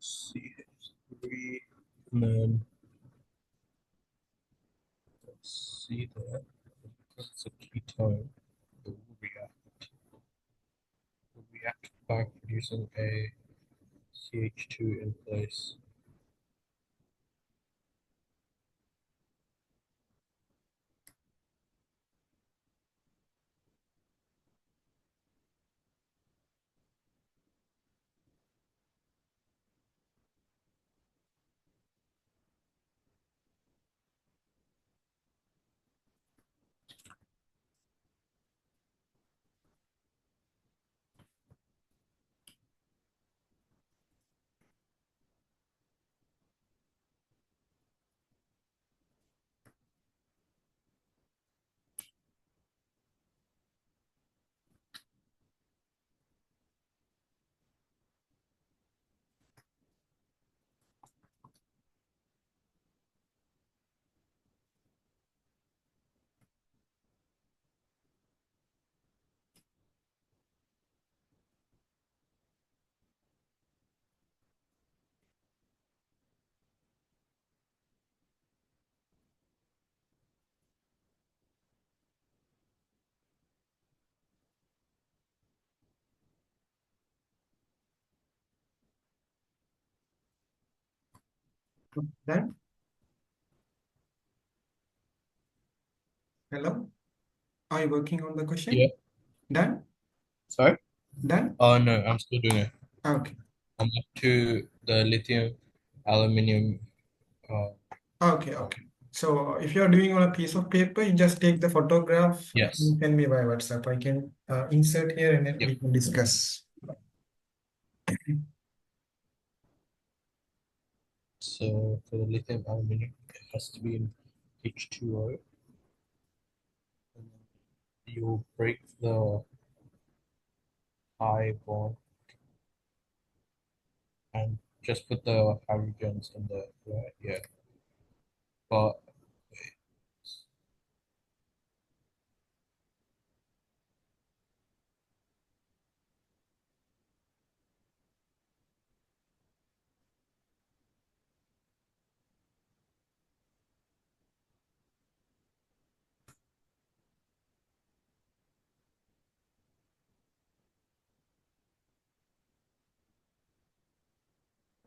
C: CH3, and then see that that's a ketone. It will react by producing a CH2 in place.
B: Done? Hello? Are you working on the question?
C: Yeah.
B: Done?
C: Sorry?
B: Done?
C: Oh no, I'm still doing it.
B: Okay.
C: I'm up to the lithium aluminium.
B: Okay, okay. So if you're doing on a piece of paper, you just take the photograph
C: Yes.
B: and send me by WhatsApp. I can insert here and then
C: Yep.
B: we can discuss.
C: So for the lithium aluminium, it has to be in H2O. And then you'll break the pi bond and just put the hydrogens in there, right? Yeah.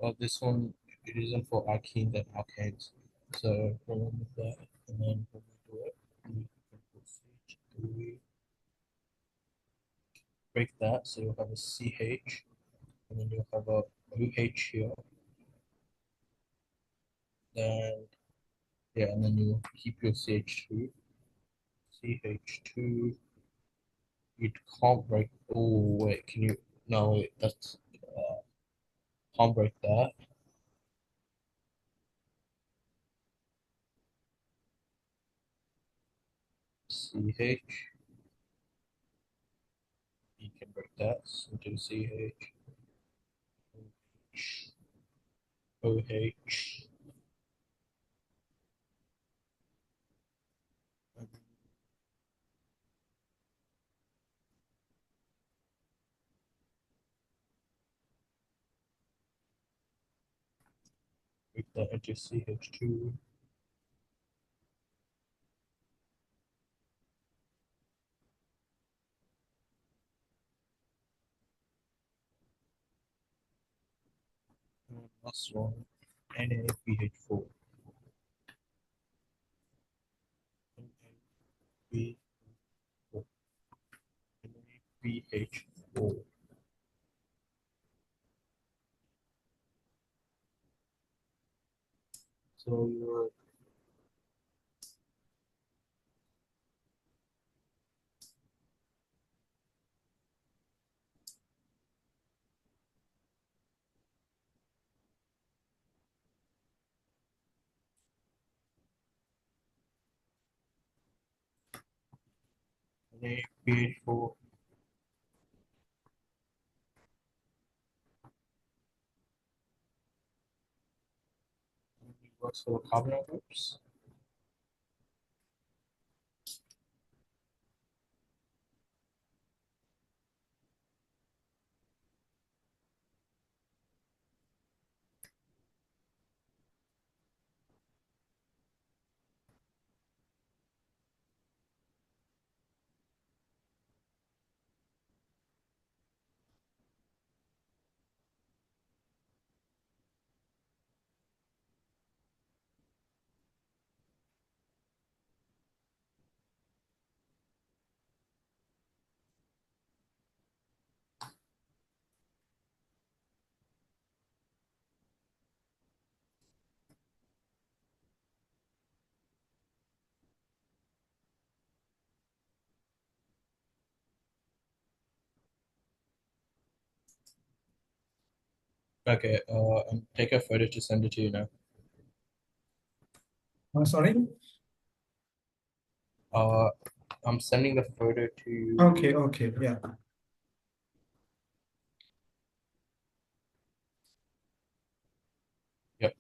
C: But this one, it isn't for alkenes and alkanes. So remember that, and then when we do it, we can proceed to break that. So you'll have a CH, and then you'll have a OH here. Then yeah, and then you keep your CH2. CH2. It can't break. Oh wait, can you? No, wait, that's can't break that. CH. You can break that into CH. OH. Break that into CH2. plus 1 NaPH4. NaPH4. So your NaPH4 works for the carbonyl groups. Okay, and take a photo to send it to you now.
B: Sorry.
C: I'm sending the photo to you.
B: Okay. Yeah.
C: Yep.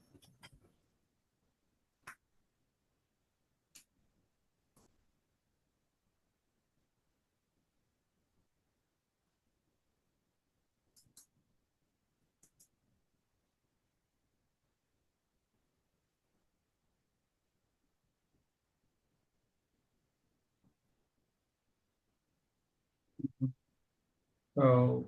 B: So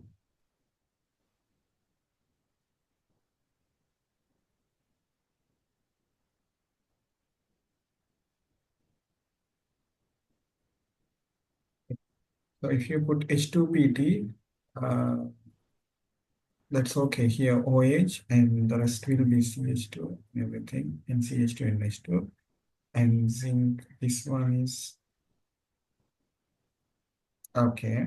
B: if you put H2PT, that's okay. Here OH and the rest will be CH2 and everything, and CH2 and H2. And zinc, this one is okay.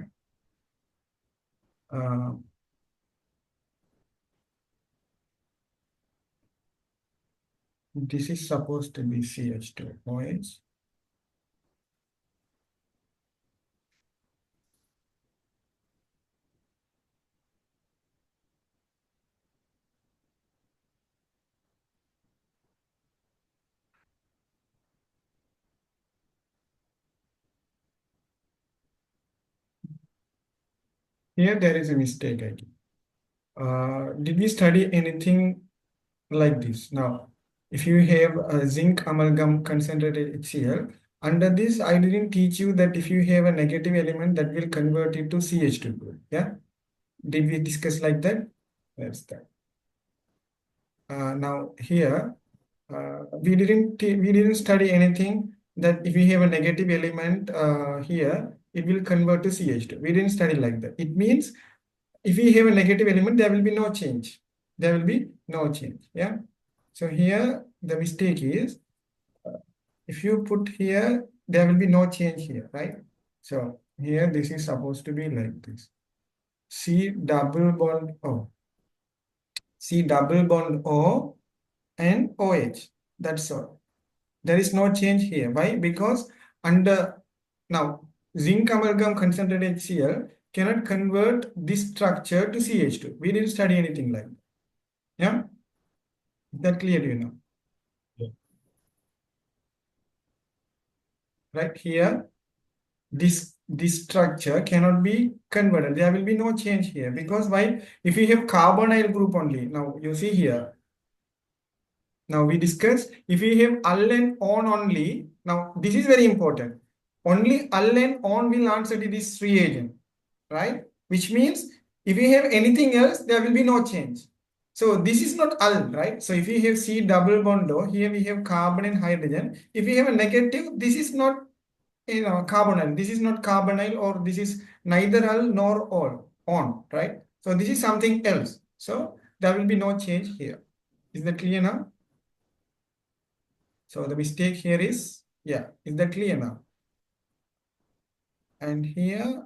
B: This is supposed to be CH2 OH. Here there is a mistake again. Did we study anything like this? Now, if you have a zinc amalgam concentrated HCl, under this I didn't teach you that if you have a negative element that will convert it to CH2 group. Yeah, did we discuss like that? That's that. Now here we didn't study anything that if we have a negative element here, it will convert to CH2. We didn't study like that. It means if we have a negative element, there will be no change. There will be no change. Yeah. So here the mistake is if you put here, there will be no change here, right? So here this is supposed to be like this. C double bond O. C double bond O and OH. That's all. There is no change here. Why? Because under now zinc amalgam concentrated HCl cannot convert this structure to CH2. We didn't study anything like that. Yeah? Is that clear to you now?
C: Yeah.
B: Right here, this structure cannot be converted. There will be no change here because why? If you have carbonyl group only, now you see here. Now we discussed if we have al and on only. Now this is very important. Only al and on will answer to this reagent, right? Which means if we have anything else, there will be no change. So this is not al, right? So if we have C double bond O, here we have carbon and hydrogen. If we have a negative, this is not carbonyl. This is not carbonyl, or this is neither al nor all on, right? So this is something else. So there will be no change here. Is that clear now? So the mistake here is, yeah, is that clear now? And here,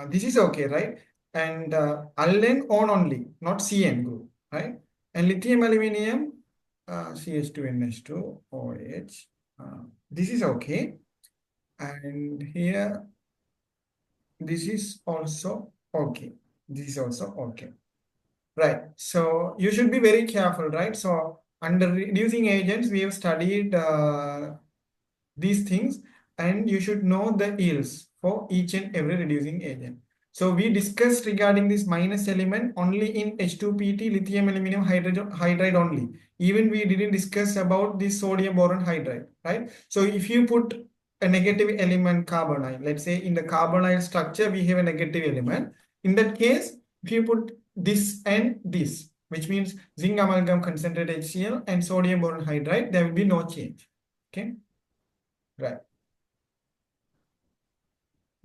B: this is okay, right? And Allen on only, not CN group, right? And lithium aluminium, CH2NH2 OH. This is okay. And here, this is also okay. This is also okay. Right. So you should be very careful, right? So under reducing agents, we have studied these things, and you should know the yields for each and every reducing agent. So we discussed regarding this minus element only in H2PT lithium aluminum hydride only. Even we didn't discuss about this sodium boron hydride, right? So if you put a negative element carbonyl, let's say in the carbonyl structure, we have a negative element. In that case, if you put this and this, which means zinc amalgam concentrated HCl and sodium boron hydride, there will be no change. Okay. Right.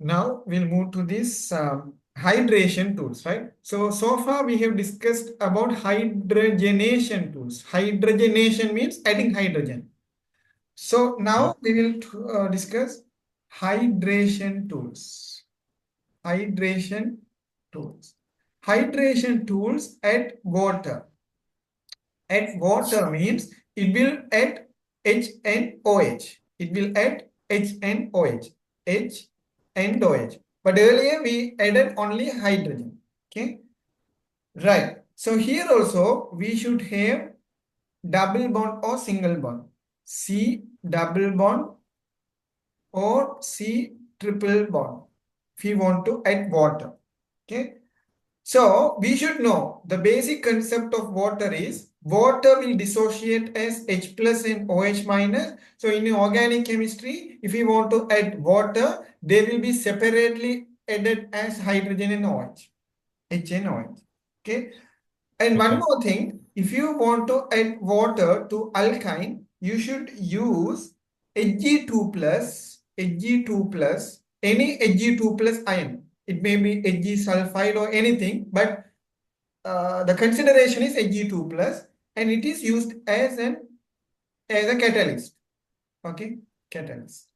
B: Now we'll move to this hydration tools, right? So far we have discussed about hydrogenation tools. Hydrogenation means adding hydrogen. So now we will discuss hydration tools. Hydration tools. Hydration tools add water. Add water means it will add HNOH. It will add HNOH. H and OH. But earlier we added only hydrogen. Okay. Right. So here also we should have double bond or single bond. C double bond or C triple bond if you want to add water. Okay. So we should know the basic concept of water is water will dissociate as H plus and OH minus. So in organic chemistry, if you want to add water, they will be separately added as hydrogen and OH, H and OH. Okay. And one more thing, if you want to add water to alkyne, you should use Hg2 plus, any Hg2 plus ion. It may be Hg sulfide or anything, but the consideration is Hg2 plus, and it is used as a catalyst. Okay, catalyst.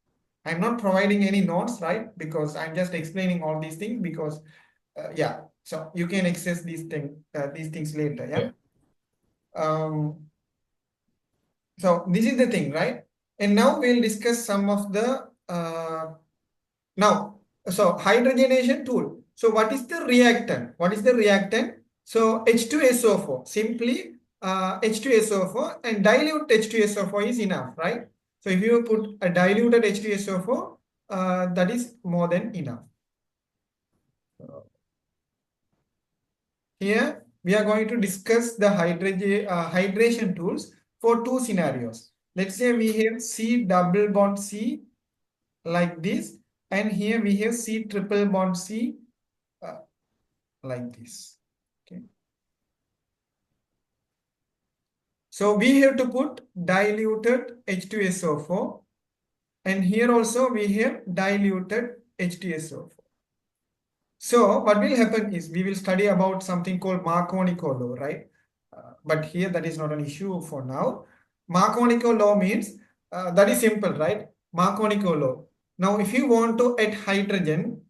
B: I'm not providing any notes, right? Because I'm just explaining all these things because, yeah. So you can access these things later. Yeah. So this is the thing, right? And now we'll discuss some of the so hydrogenation tool. So what is the reactant? What is the reactant? So H2SO4, simply H2SO4, and dilute H2SO4 is enough, right? So if you put a diluted H2SO4, that is more than enough. Here we are going to discuss the hydration tools for two scenarios. Let's say we have C double bond C like this, and here we have C triple bond C like this. Okay. So we have to put diluted H2SO4, and here also we have diluted H2SO4. So what will happen is we will study about something called Marconi-Core law, right? But here that is not an issue for now. Marconi-Core law means that is simple, right? Marconi-Core law. Now, if you want to add hydrogen,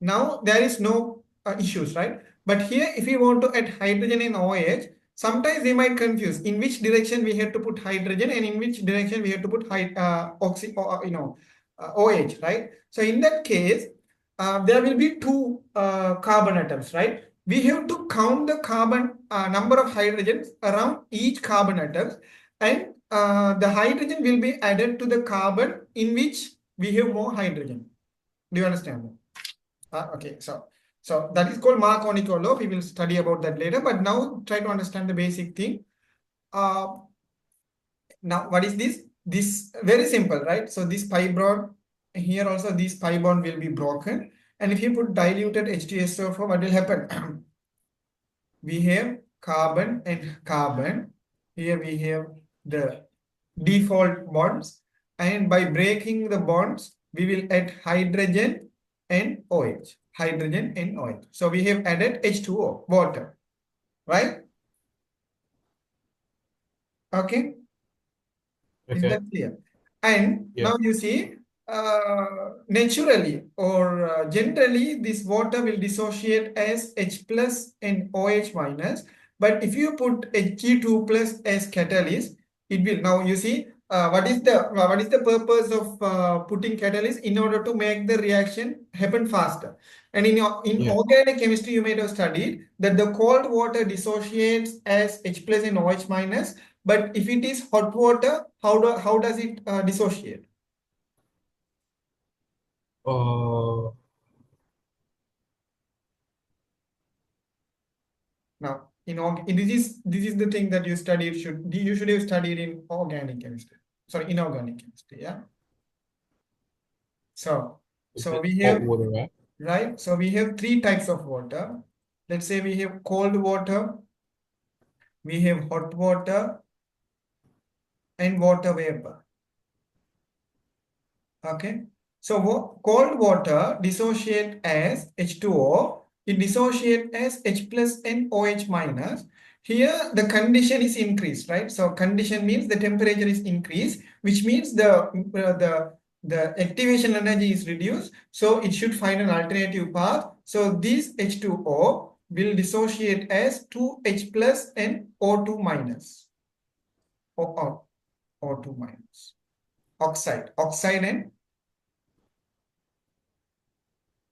B: now there is no issues, right? But here, if you want to add hydrogen in OH, sometimes we might confuse in which direction we have to put hydrogen and in which direction we have to put OH, right? So in that case, there will be two carbon atoms, right? We have to count the carbon number of hydrogens around each carbon atom, and the hydrogen will be added to the carbon in which we have more hydrogen. Do you understand? Okay, so that is called Marconi-Core law. We will study about that later, but now try to understand the basic thing. Now, what is this? This very simple, right? So this pi bond, here also this pi bond will be broken. And if you put diluted H2SO4, what will happen? we have carbon and carbon. Here we have the default bonds, and by breaking the bonds, we will add hydrogen and OH. Hydrogen and OH. So we have added H2O, water, right? Okay. Is
C: Okay.
B: that clear? And
C: Yeah.
B: now you see, naturally or generally, this water will dissociate as H plus and OH minus. But if you put Hg2 plus as catalyst, it will. Now you see, what is the purpose of putting catalyst? In order to make the reaction happen faster. And in
C: Yeah.
B: organic chemistry, you might have studied that the cold water dissociates as H plus and OH minus. But if it is hot water, how does it dissociate?
C: Uh,
B: Now, this is the thing that you should have studied in organic chemistry. Sorry, inorganic chemistry. Yeah. So
C: is
B: so
C: it
B: we
C: hot
B: have,
C: water, right?
B: right. So we have three types of water. Let's say we have cold water, we have hot water, and water vapor. Okay. So cold water dissociate as H2O. It dissociate as H plus and OH minus. Here the condition is increased, right? So condition means the temperature is increased, which means the activation energy is reduced. So it should find an alternative path. So this H2O will dissociate as 2H plus and O2 minus. O2 minus. Oxide and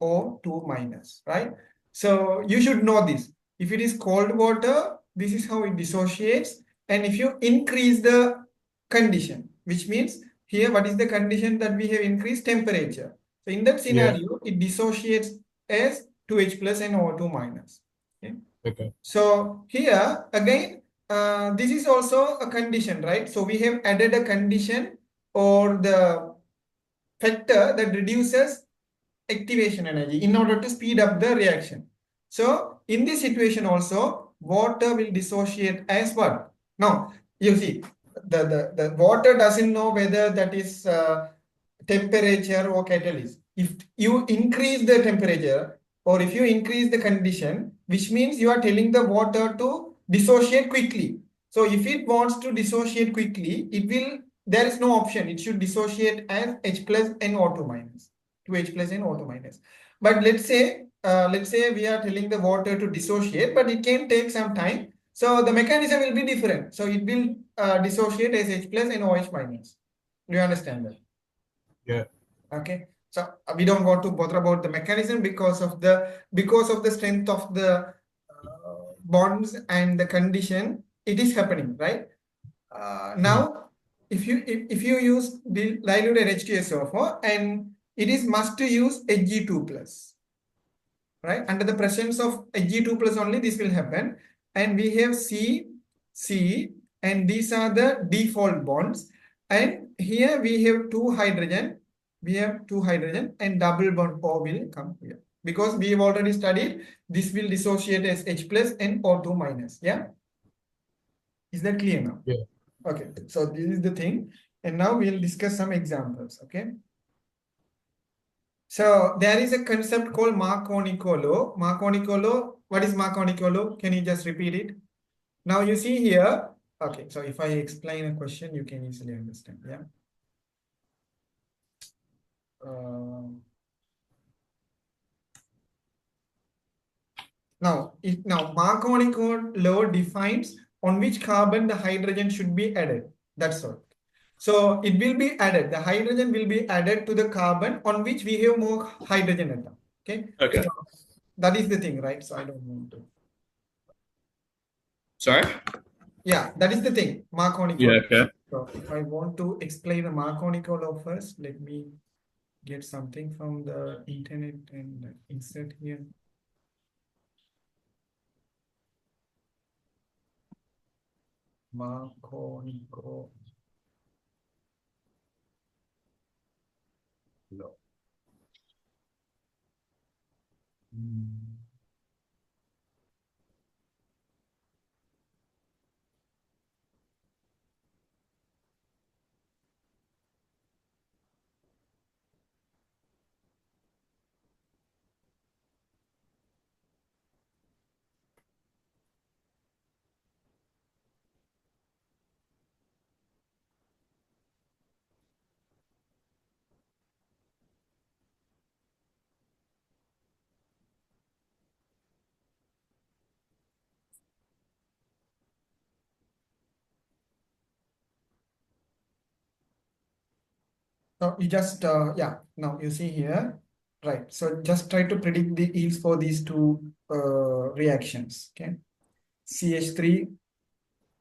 B: O2 minus, right? So you should know this. If it is cold water, this is how it dissociates. And if you increase the condition, which means here, what is the condition that we have increased? Temperature. So in that
C: Yeah.
B: scenario, it dissociates as 2H plus and O2 minus. Okay.
C: Okay.
B: So here again, this is also a condition, right? So we have added a condition or the factor that reduces activation energy in order to speed up the reaction. So in this situation also, water will dissociate as what? Now, you see, the water doesn't know whether that is temperature or catalyst. If you increase the temperature or if you increase the condition, which means you are telling the water to dissociate quickly. So if it wants to dissociate quickly, there is no option. It should dissociate as H plus and O2 minus. 2H plus and O2 minus. But let's say we are telling the water to dissociate, but it can take some time. So the mechanism will be different. So it will dissociate as H plus and OH minus. Do you understand that?
C: Yeah.
B: Okay. So we don't want to bother about the mechanism because of the strength of the bonds and the condition. It is happening, right? Now, if you use the diluted H2SO4 and it is must to use Hg2 plus, right? Under the presence of Hg2 plus only this will happen. And we have C, and these are the default bonds. And here we have two hydrogen. We have two hydrogen and double bond O will come here. Because we have already studied, this will dissociate as H plus and O2 minus. Yeah. Is that clear now?
C: Yeah.
B: Okay, so this is the thing. And now we'll discuss some examples, okay? So there is a concept called Marconi-Kolo. Marconi-Kolo, what is Marconi-Kolo? Can you just repeat it? Now you see here, okay, so if I explain a question, you can easily understand, yeah? Now Marconi-Kolo defines on which carbon the hydrogen should be added. That's all. So it will be added. The hydrogen will be added to the carbon on which we have more hydrogen atom. Okay.
A: Okay.
B: So that is the thing, right? So I don't want to.
A: Sorry?
B: Yeah, that is the thing. Marconi-Kolo.
A: Yeah, okay.
B: So if I want to explain the Marconi-Kolo first, let me get something from the internet and insert here. Marconi-Kolo. You just yeah, now you see here, right? So just try to predict the yields for these two reactions. Okay, CH3,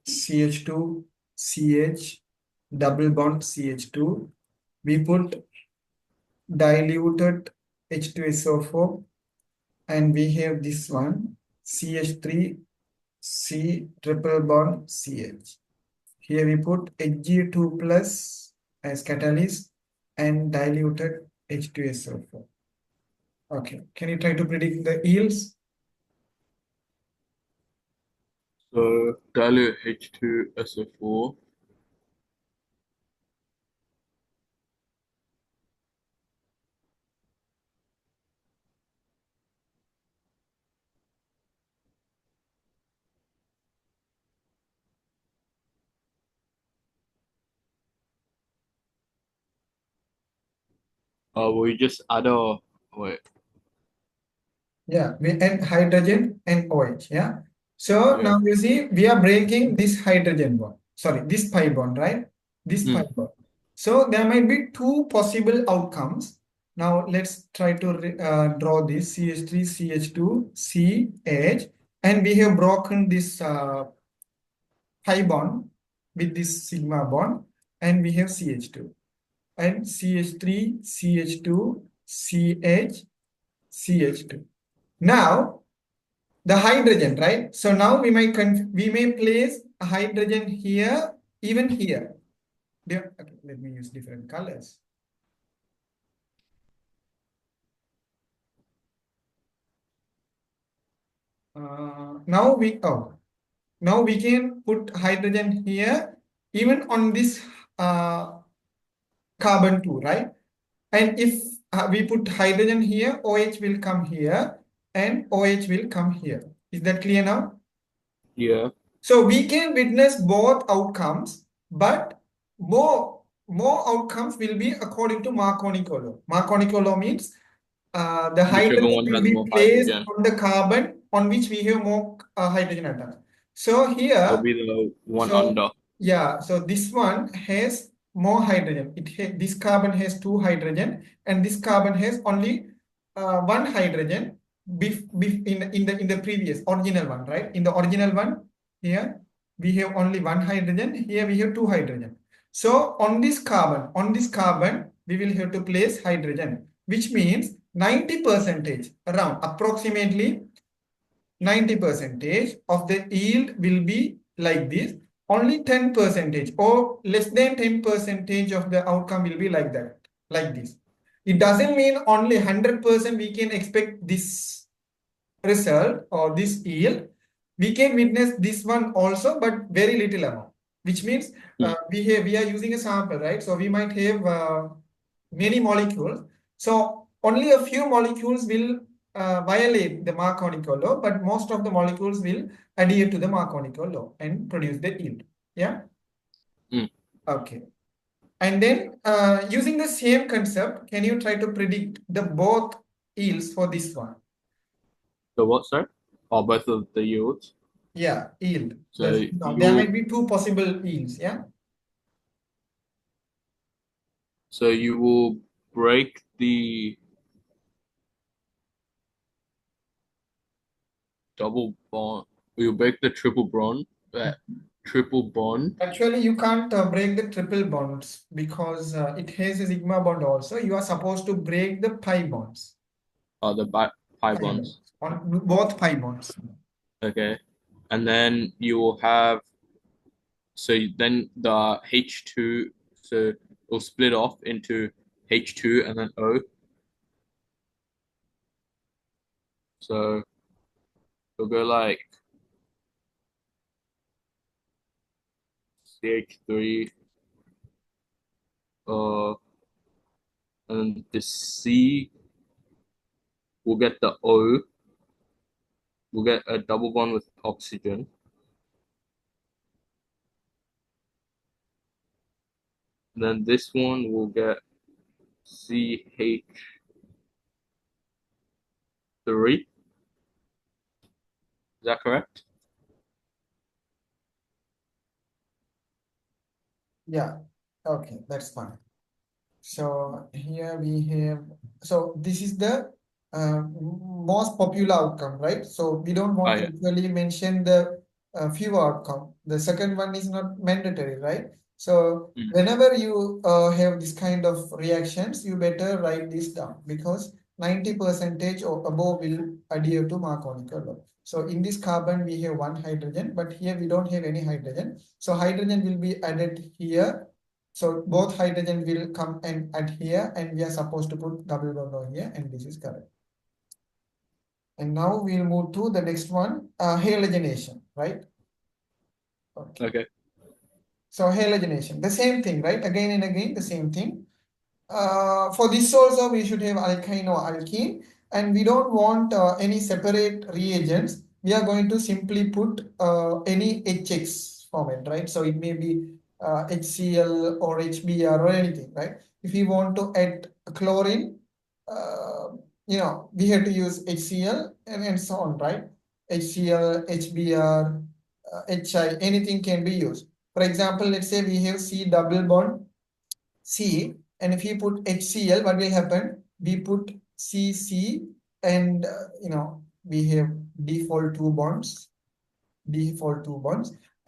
B: CH2, CH, double bond CH2. We put diluted H2SO4, and we have this one CH3, C triple bond CH. Here we put Hg2 plus as catalyst and diluted H2SO4. Okay, can you try to predict the yields?
A: So dilute H2SO4. We just add a wait.
B: Yeah, we add hydrogen and OH. Yeah. So
A: Yeah.
B: now you see we are breaking this hydrogen bond. Sorry, this pi bond, right? This pi bond. So there might be two possible outcomes. Now let's try to draw this CH3, CH2, CH, and we have broken this pi bond with this sigma bond, and we have CH2 and CH3, CH2, CH, CH2. Now the hydrogen, right? So now we may place a hydrogen here, even here. Okay, let me use different colors. Now we can put hydrogen here, even on this carbon 2, right? And if we put hydrogen here, OH will come here and OH will come here. Is that clear now?
A: Yeah.
B: So we can witness both outcomes, but more outcomes will be according to Marconico law. Marconico law means the
A: Whichever
B: hydrogen
A: one
B: will
A: has
B: be
A: more
B: placed
A: hydrogen.
B: on the carbon on which we have more hydrogen atoms. So
A: It'll
B: here,
A: be the one
B: so
A: under.
B: yeah, so this one has more hydrogen. This carbon has 2 hydrogen, and this carbon has only 1 hydrogen. In the previous original one, right? In the original one, here we have only 1 hydrogen. Here we have 2 hydrogen. So on this carbon, we will have to place hydrogen, which means 90% around approximately 90% of the yield will be like this. Only 10% or less than 10% of the outcome will be like that, like this. It doesn't mean only 100% we can expect this result or this yield. We can witness this one also, but very little amount, which means we are using a sample, right? So we might have many molecules. So only a few molecules will violate the Marconico law, but most of the molecules will adhere to the Marconico law and produce the yield. Yeah. Okay. And then using the same concept, can you try to predict the both yields for this one?
A: The what, sir? Or both of the yields?
B: Yeah, yield.
A: So
B: There might be 2 possible yields. Yeah.
A: So you will break the double bond. You'll break the triple bond.
B: Actually, you can't break the triple bonds because it has a sigma bond also. You are supposed to break the pi bonds.
A: The pi bonds.
B: On both pi bonds.
A: Okay. And then you will have, so then the H2, so it'll split off into H2 and then O. So it'll go like CH3, and the C will get the O. We'll get a double bond with oxygen. Then this one will get CH3. Is that correct?
B: Yeah. Okay, that's fine. So here we have, so this is the most popular outcome, right? So we don't want to
A: yeah.
B: actually mention the few outcome. The second one is not mandatory, right? So
A: Mm.
B: whenever you have this kind of reactions, you better write this down because 90% or above will adhere to Marconical law. So in this carbon, we have one hydrogen, but here we don't have any hydrogen. So hydrogen will be added here. So both hydrogen will come and add here, and we are supposed to put double bond over here, and this is correct. And now we'll move to the next one, halogenation, right? Okay.
A: Okay.
B: So halogenation, the same thing, right? Again and again, the same thing. For this also, we should have alkyne or alkene, and we don't want any separate reagents. We are going to simply put any HX format, right? So it may be HCl or HBr or anything, right? If we want to add chlorine, we have to use HCl and so on, right? HCl, HBr, HI, anything can be used. For example, let's say we have C double bond C, and if you put HCl, what will happen? We put CC, and we have default two bonds,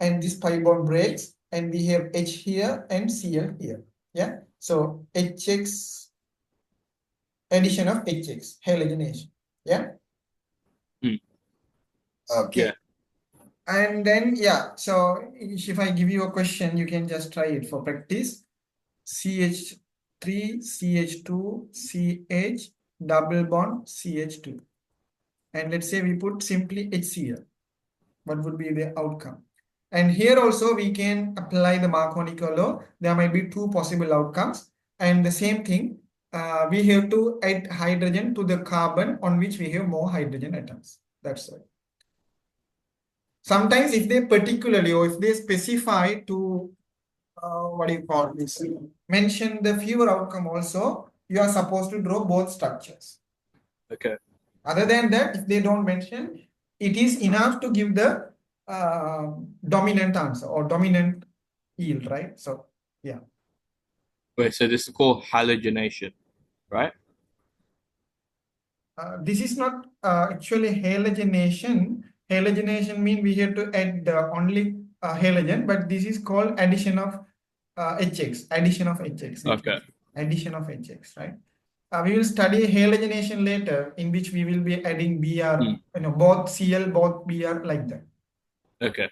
B: and this pi bond breaks, and we have H here and Cl here. Yeah. So HX, addition of HX, halogenation. Yeah.
A: Mm.
B: Okay.
A: Yeah.
B: And then, yeah, so if I give you a question, you can just try it for practice. CH3, CH2, CH, double bond, CH2. And let's say we put simply HCl. What would be the outcome? And here also we can apply the Marconi-Kerr law. There might be two possible outcomes. And the same thing, we have to add hydrogen to the carbon on which we have more hydrogen atoms. That's it. Sometimes if they particularly or if they specify to what do you call this? Mention the fewer outcome also, you are supposed to draw both structures.
A: Okay.
B: Other than that, if they don't mention, it is enough to give the dominant answer or dominant yield, right? So, yeah.
A: Wait, so this is called halogenation, right?
B: This is not actually halogenation. Halogenation means we have to add only halogen, but this is called addition of HX, addition of HX.
A: Okay.
B: Addition of HX, right? We will study halogenation later, in which we will be adding Br, both Cl, both Br, like that.
A: Okay.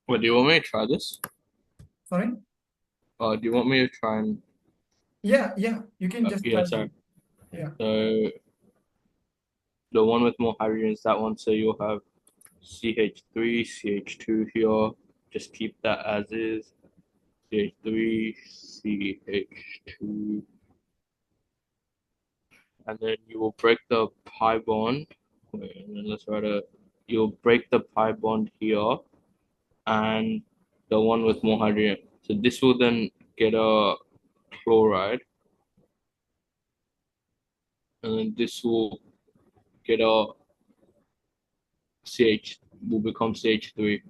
A: Well, do you want me to try this?
B: Sorry?
A: Do you want me to try and
B: Yeah, you can just
A: yeah,
B: try
A: sorry.
B: it. Yeah.
A: So the one with more hydrogen is that one. So you'll have CH3, CH2 here. Just keep that as is. CH3, CH2. And then you will break the pi bond. Wait, and then let's write a. You'll break the pi bond here and the one with more hydrogen. So this will then get a chloride. And then this will get a CH, will become CH3. Is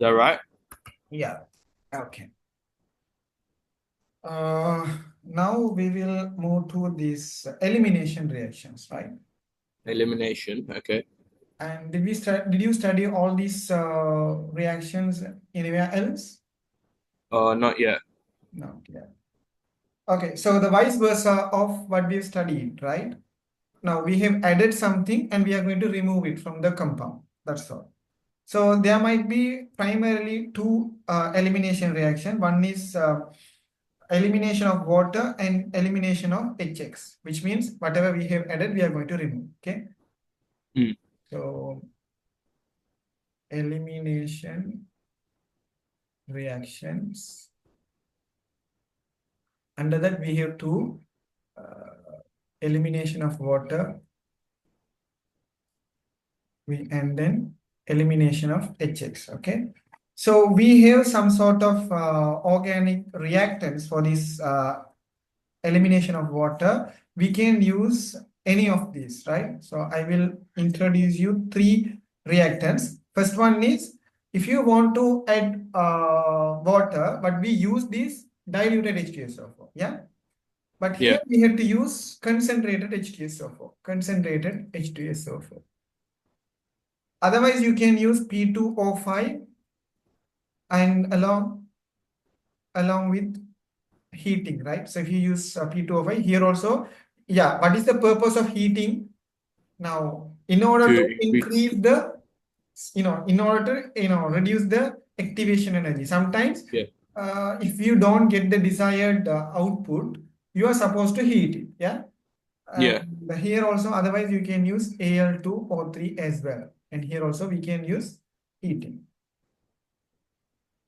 A: that right?
B: Yeah. Okay. Now we will move to these elimination reactions, right?
A: Elimination. Okay.
B: And did you study all these reactions anywhere else?
A: Not yet.
B: No. Yeah. Okay, so the vice versa of what we've studied, right? Now we have added something and we are going to remove it from the compound. That's all. So there might be primarily two elimination reaction. One is elimination of water and elimination of HX, which means whatever we have added, we are going to remove. Okay.
A: Mm.
B: So elimination reactions. Under that, we have two elimination of water and then elimination of HX. Okay. So we have some sort of organic reactants for this elimination of water. We can use any of these, right? So I will introduce you three reactants. First one is if you want to add water, but we use this diluted H2SO4, yeah? But here
A: Yeah.
B: we have to use concentrated H2SO4, concentrated H2SO4. Otherwise, you can use P2O5 and along with heating, right? So if you use P2O5 here also, yeah, what is the purpose of heating? Now, in order to increase the, in order to, reduce the activation energy. Sometimes,
A: Yeah.
B: If you don't get the desired output, you are supposed to heat it, yeah?
A: Yeah.
B: And here also, otherwise you can use Al2O3 as well. And here also we can use heating.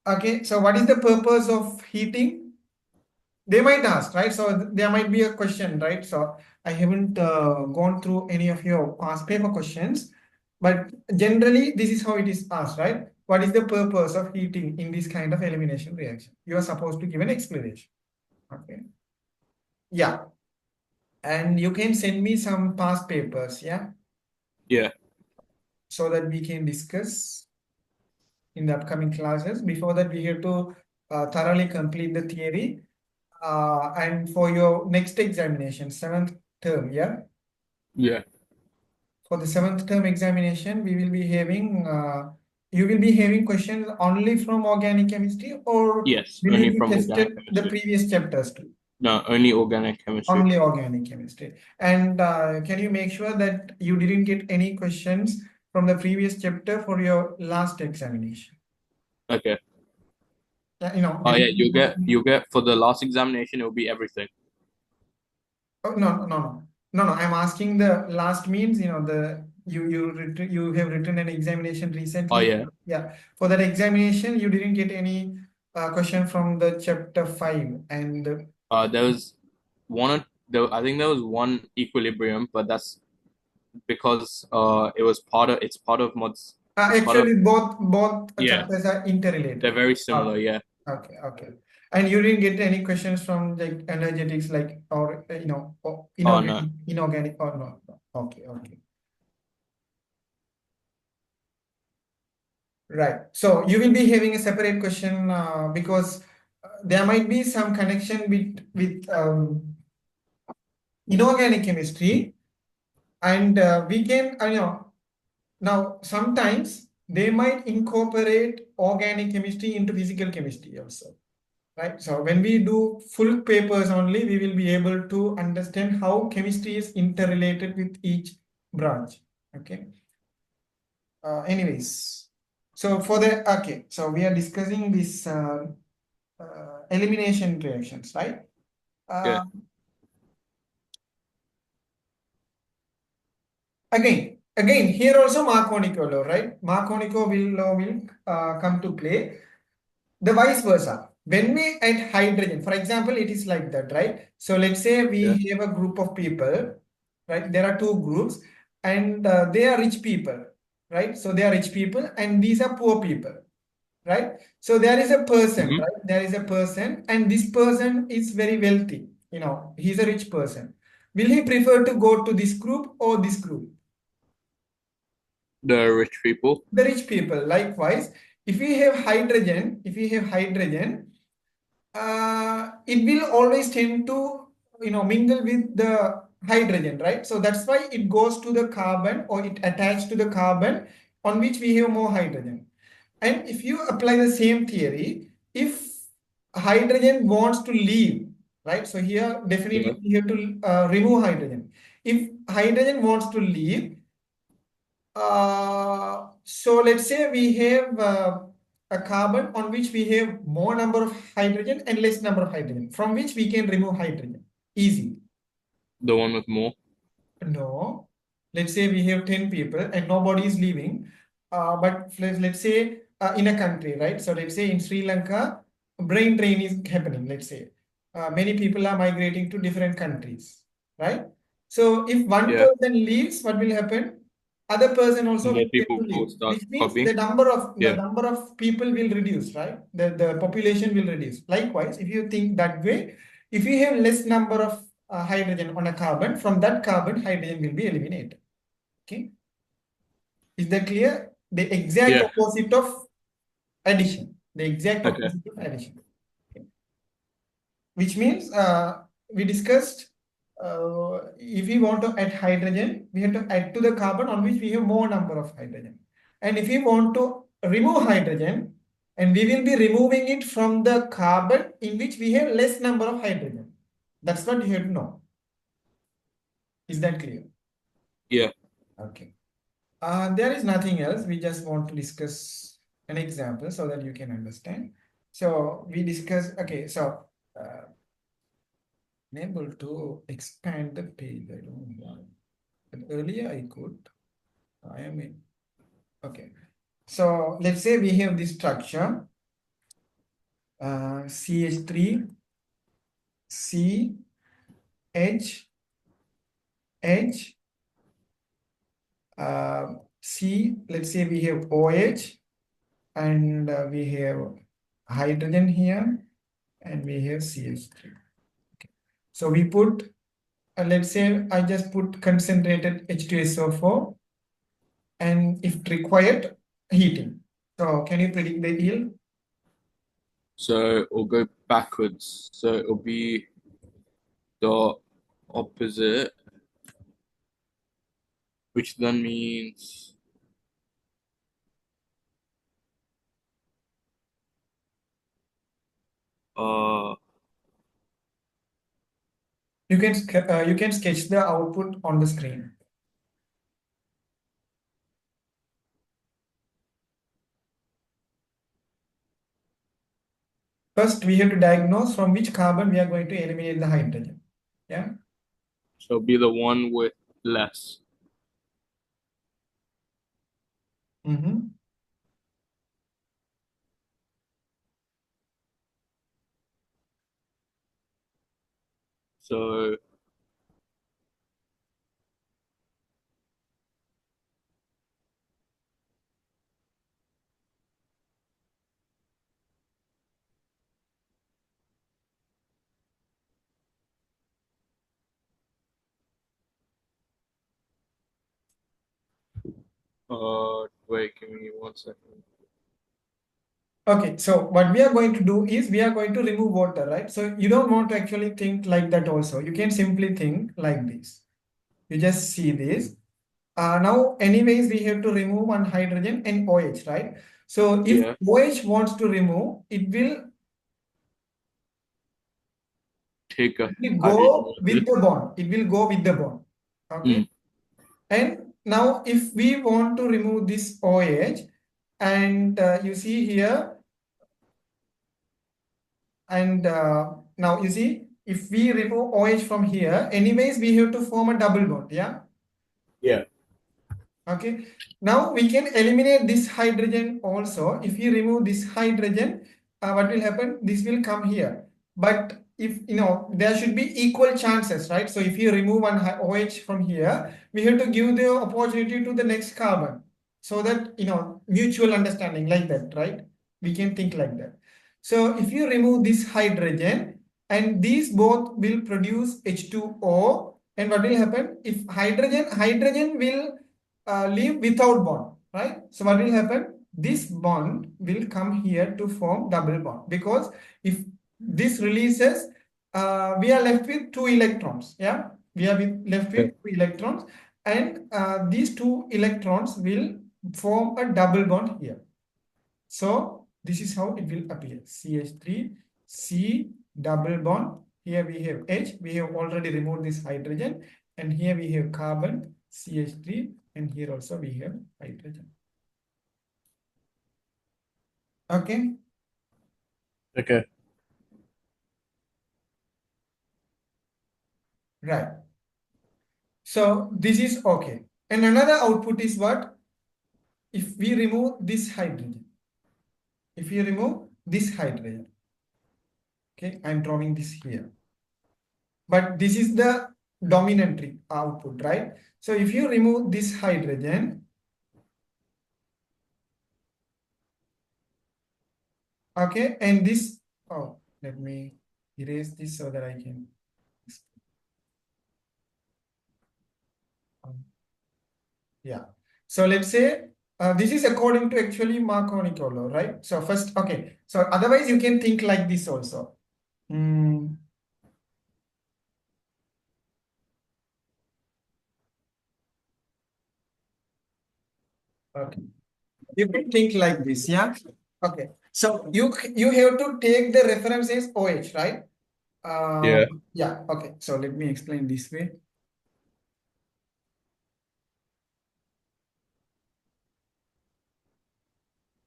B: Okay, so what is the purpose of heating? They might ask, right? So there might be a question, right? So I haven't gone through any of your past paper questions, but generally this is how it is asked, right? What is the purpose of heating in this kind of elimination reaction? You are supposed to give an explanation. Okay. Yeah. And you can send me some past papers, yeah?
A: Yeah.
B: So that we can discuss in the upcoming classes. Before that, we have to thoroughly complete the theory. And for your next examination, 7th term, yeah?
A: Yeah.
B: For the 7th term examination, we will be having, you will be having questions only from organic chemistry, or
A: Yes.
B: will
A: Only
B: you be
A: from
B: tested
A: organic
B: the
A: chemistry.
B: previous chapters too?
A: No, only organic chemistry.
B: Only organic chemistry. And can you make sure that you didn't get any questions from the previous chapter for your last examination?
A: Okay.
B: Yeah,
A: Oh yeah, you get for the last examination, it will be everything.
B: Oh, no. I'm asking the last means, you have written an examination recently.
A: Oh yeah.
B: Yeah. For that examination, you didn't get any question from the chapter 5 and
A: There was one. I think there was one equilibrium, but that's because it's part of mods.
B: actually both
A: Yeah.
B: chapters are interrelated.
A: They're very similar. Yeah.
B: Okay. And you didn't get any questions from like energetics, like, or or
A: No.
B: inorganic or no. Okay. Right. So you will be having a separate question because there might be some connection with inorganic chemistry, and we can now sometimes they might incorporate organic chemistry into physical chemistry also. Right. So when we do full papers only, we will be able to understand how chemistry is interrelated with each branch. Okay. Anyways, so so we are discussing this elimination reactions, right?
A: Yeah.
B: Again, here also Marconi-Kove law, right? Marconi-Kove law will come to play. The vice versa. When we add hydrogen, for example, it is like that, right? So let's say we have a group of people, right? There are two groups, and they are rich people, right? So they are rich people, and these are poor people, right? So there is a person,
A: Mhm.
B: right? There is a person, and this person is very wealthy. He's a rich person. Will he prefer to go to this group or this group?
A: The rich people.
B: The rich people. Likewise, if we have hydrogen, it will always tend to mingle with the hydrogen, right? So that's why it goes to the carbon, or it attached to the carbon on which we have more hydrogen. And if you apply the same theory, if hydrogen wants to leave, right? So here definitely
A: Yeah.
B: we have to remove hydrogen. If hydrogen wants to leave, so let's say we have a carbon on which we have more number of hydrogen and less number of hydrogen, from which we can remove hydrogen. Easy.
A: The one with more.
B: No. Let's say we have 10 people and nobody is leaving. But let's say in a country, right? So let's say in Sri Lanka, brain drain is happening, let's say. Many people are migrating to different countries, right? So if one
A: Yeah.
B: person leaves, what will happen? Other person also
A: More
B: will get
A: people
B: to
A: will
B: leave,
A: start
B: which means
A: copying.
B: the
A: Yeah.
B: number of people will reduce, right? The population will reduce. Likewise, if you think that way, if you have less number of hydrogen on a carbon, from that carbon, hydrogen will be eliminated. Okay. Is that clear? The exact
A: Yeah.
B: opposite of addition. The exact
A: Okay.
B: opposite of addition. Okay. Which means we discussed if we want to add hydrogen, we have to add to the carbon on which we have more number of hydrogen. And if we want to remove hydrogen, and we will be removing it from the carbon in which we have less number of hydrogen. That's what you have to know. Is that clear?
A: Yeah.
B: Okay. There is nothing else. We just want to discuss an example so that you can understand. So we discuss, okay, so I'm able to expand the page. I don't know why. But earlier I could. I am in. Okay. So let's say we have this structure CH3, C, H, H, C. Let's say we have OH, and we have hydrogen here, and we have CH3. Okay. So we put, let's say I just put concentrated H2SO4, and if required, heating. So can you predict the yield?
A: So we'll go backwards. So it'll be the opposite, which then means
B: You can sketch the output on the screen. First, we have to diagnose from which carbon we are going to eliminate the hydrogen. Yeah.
A: so it'll be the one with less.
B: Mm-hmm.
A: So wait, give me 1 second.
B: Okay, so what we are going to do is we are going to remove water, right? So you don't want to actually think like that also. You can simply think like this. You just see this. Now, anyways, we have to remove one hydrogen and OH, right? So if
A: Yeah.
B: OH wants to remove, it will
A: Take a
B: go
A: hydrogen.
B: with the bond. It will go with the bond. Okay. And now if we want to remove this OH, and you see here, and now you see, if we remove OH from here, anyways, we have to form a double bond. Yeah.
A: Yeah.
B: Okay. Now we can eliminate this hydrogen also. If you remove this hydrogen, what will happen? This will come here. But if there should be equal chances, right? So if you remove one OH from here, we have to give the opportunity to the next carbon, so that mutual understanding, like that, right? We can think like that. So if you remove this hydrogen, and these both will produce H2O, and what will happen? If hydrogen will leave without bond, right? So what will happen? This bond will come here to form double bond, because if this releases, we are left with 2 electrons. Yeah. We are left with 2 electrons, and these 2 electrons will form a double bond here. So this is how it will appear. CH3, C double bond. Here we have H. We have already removed this hydrogen. And here we have carbon, CH3. And here also we have hydrogen. Okay.
C: Okay.
B: Right. So this is okay. And another output is what? If we remove this hydrogen. If you remove this hydrogen. Okay, I'm drawing this here. But this is the dominant output, right? So if you remove this hydrogen, okay, and this, oh, let me erase this so that I can. Yeah. So let's say this is according to actually Marconi-Colo law, right? So first, okay. So otherwise you can think like this also. Okay. You can think like this, yeah? Okay. So you have to take the reference as OH, right?
A: Yeah.
B: Yeah, okay. So let me explain this way.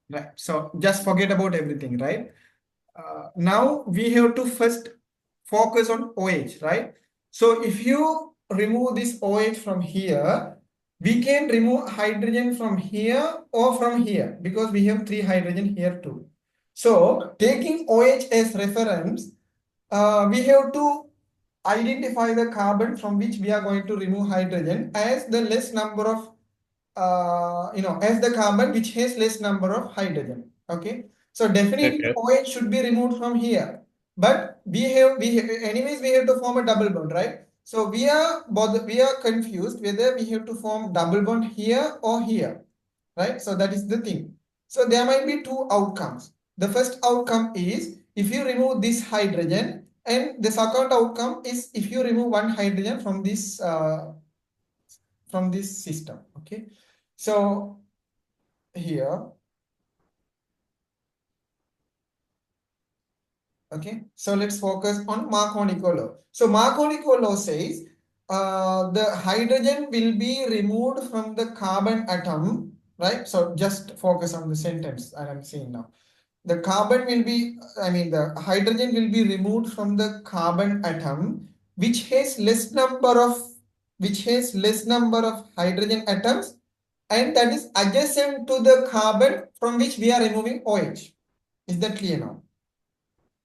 B: Right. So just forget about everything, right? Now we have to first focus on OH, right? So if you remove this OH from here, we can remove hydrogen from here or from here because we have 3 hydrogen here too. So taking OH as reference, we have to identify the carbon from which we are going to remove hydrogen as the less number of as the carbon which has less number of hydrogen. Okay, so definitely
A: Okay.
B: OH should be removed from here, but anyways we have to form a double bond, right? So we are confused whether we have to form double bond here or here, right? So that is the thing. So there might be 2 outcomes. The first outcome is if you remove this hydrogen, and the second outcome is if you remove 1 hydrogen from this system. Okay, so here, okay, so let's focus on Marconi-Colo law. So Marconi-Colo law says the hydrogen will be removed from the carbon atom, right? So just focus on the sentence that I'm saying now. The carbon will be, the hydrogen will be removed from the carbon atom, which has less number of hydrogen atoms, and that is adjacent to the carbon from which we are removing OH. Is that clear now?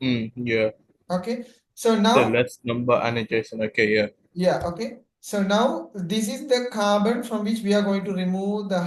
A: Yeah.
B: Okay. So
A: The
B: now,
A: less number and adjacent. Okay, yeah.
B: yeah, okay. So now this is the carbon from which we are going to remove the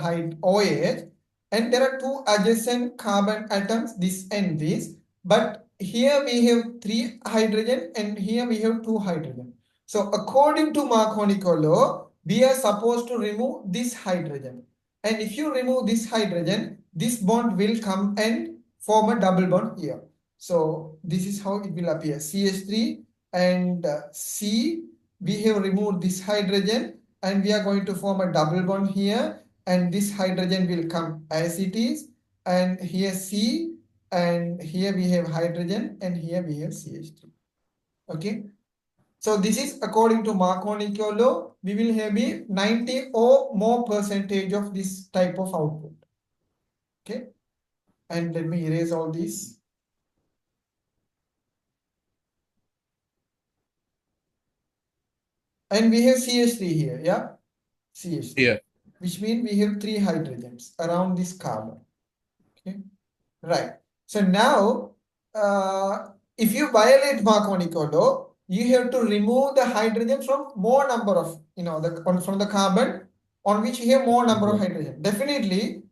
B: OH, and there are 2 adjacent carbon atoms, this and this. But here we have 3 hydrogen and here we have 2 hydrogen. So according to Marconi-Colo law, we are supposed to remove this hydrogen. And if you remove this hydrogen, this bond will come and form a double bond here. So this is how it will appear. CH3 and C, we have removed this hydrogen and we are going to form a double bond here, and this hydrogen will come as it is, and here C, and here we have hydrogen, and here we have CH3. Okay, so this is according to Marconi-Colo law. We will have a 90 or more percentage of this type of output. Okay, and let me erase all these. And we have CH3 here, yeah? CH3.
A: Yeah.
B: Which means we have 3 hydrogens around this carbon. Okay, right. So now, if you violate Marconi-Colo law, you have to remove the hydrogen from more number of, from the carbon on which you have more number of hydrogen. Definitely,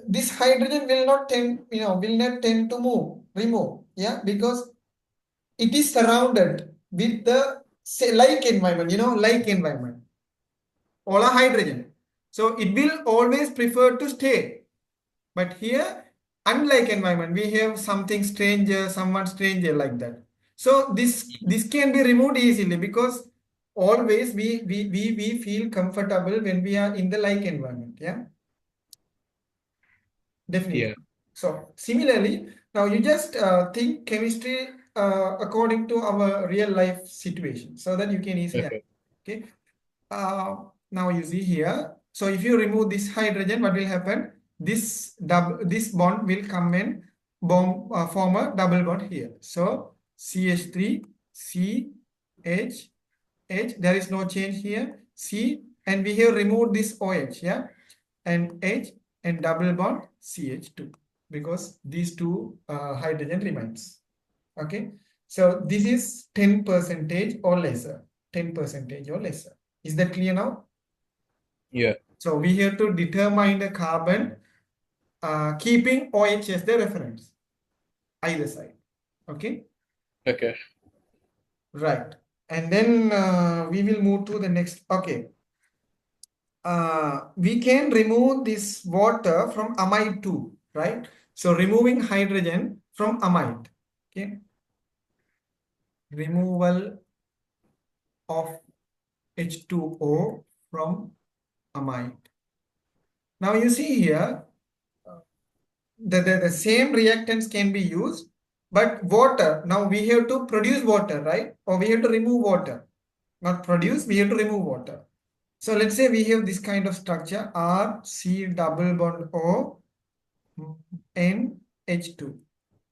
B: this hydrogen will not tend to remove, yeah, because it is surrounded with the like environment, like environment. All are hydrogen. So it will always prefer to stay. But here, unlike environment, we have something stranger, someone stranger like that. So this can be removed easily because always we feel comfortable when we are in the like environment. Yeah, definitely.
A: Yeah.
B: So similarly, now you just think chemistry according to our real life situation, so that you can easily.
A: Okay.
B: Okay. Now you see here. So if you remove this hydrogen, what will happen? This bond will come and form a double bond here. So CH3, CH, H. There is no change here. C, and we have removed this OH, yeah, and H and double bond CH2 because these two hydrogen remains. Okay, so this is 10% or lesser. 10% or lesser. Is that clear now?
A: Yeah.
B: So we have to determine the carbon keeping OH as the reference, either side. Okay,
A: Okay.
B: right. And then we will move to the next. Okay, we can remove this water from amide too, right? So removing hydrogen from amide. Okay, removal of H2O from amide. Now you see here, the same reactants can be used, but water, now we have to produce water, right? Or we have to remove water. Not produce, we have to remove water. So let's say we have this kind of structure, R, C double bond O, N, H2.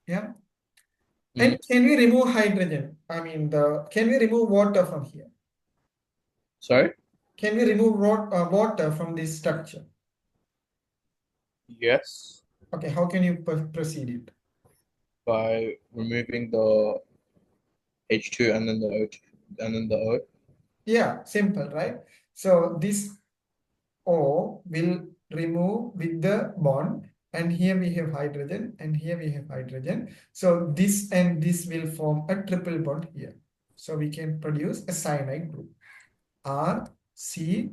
B: Yeah. And can we remove hydrogen? I mean, can we remove water from here?
A: Sorry?
B: Can we remove water from this structure?
A: Yes.
B: Okay, how can you proceed it?
A: By removing the H2 and then the O2 and then the O.
B: Yeah, simple, right? So this O will remove with the bond, and here we have hydrogen, and here we have hydrogen. So this and this will form a triple bond here. So we can produce a cyanide group. R, C,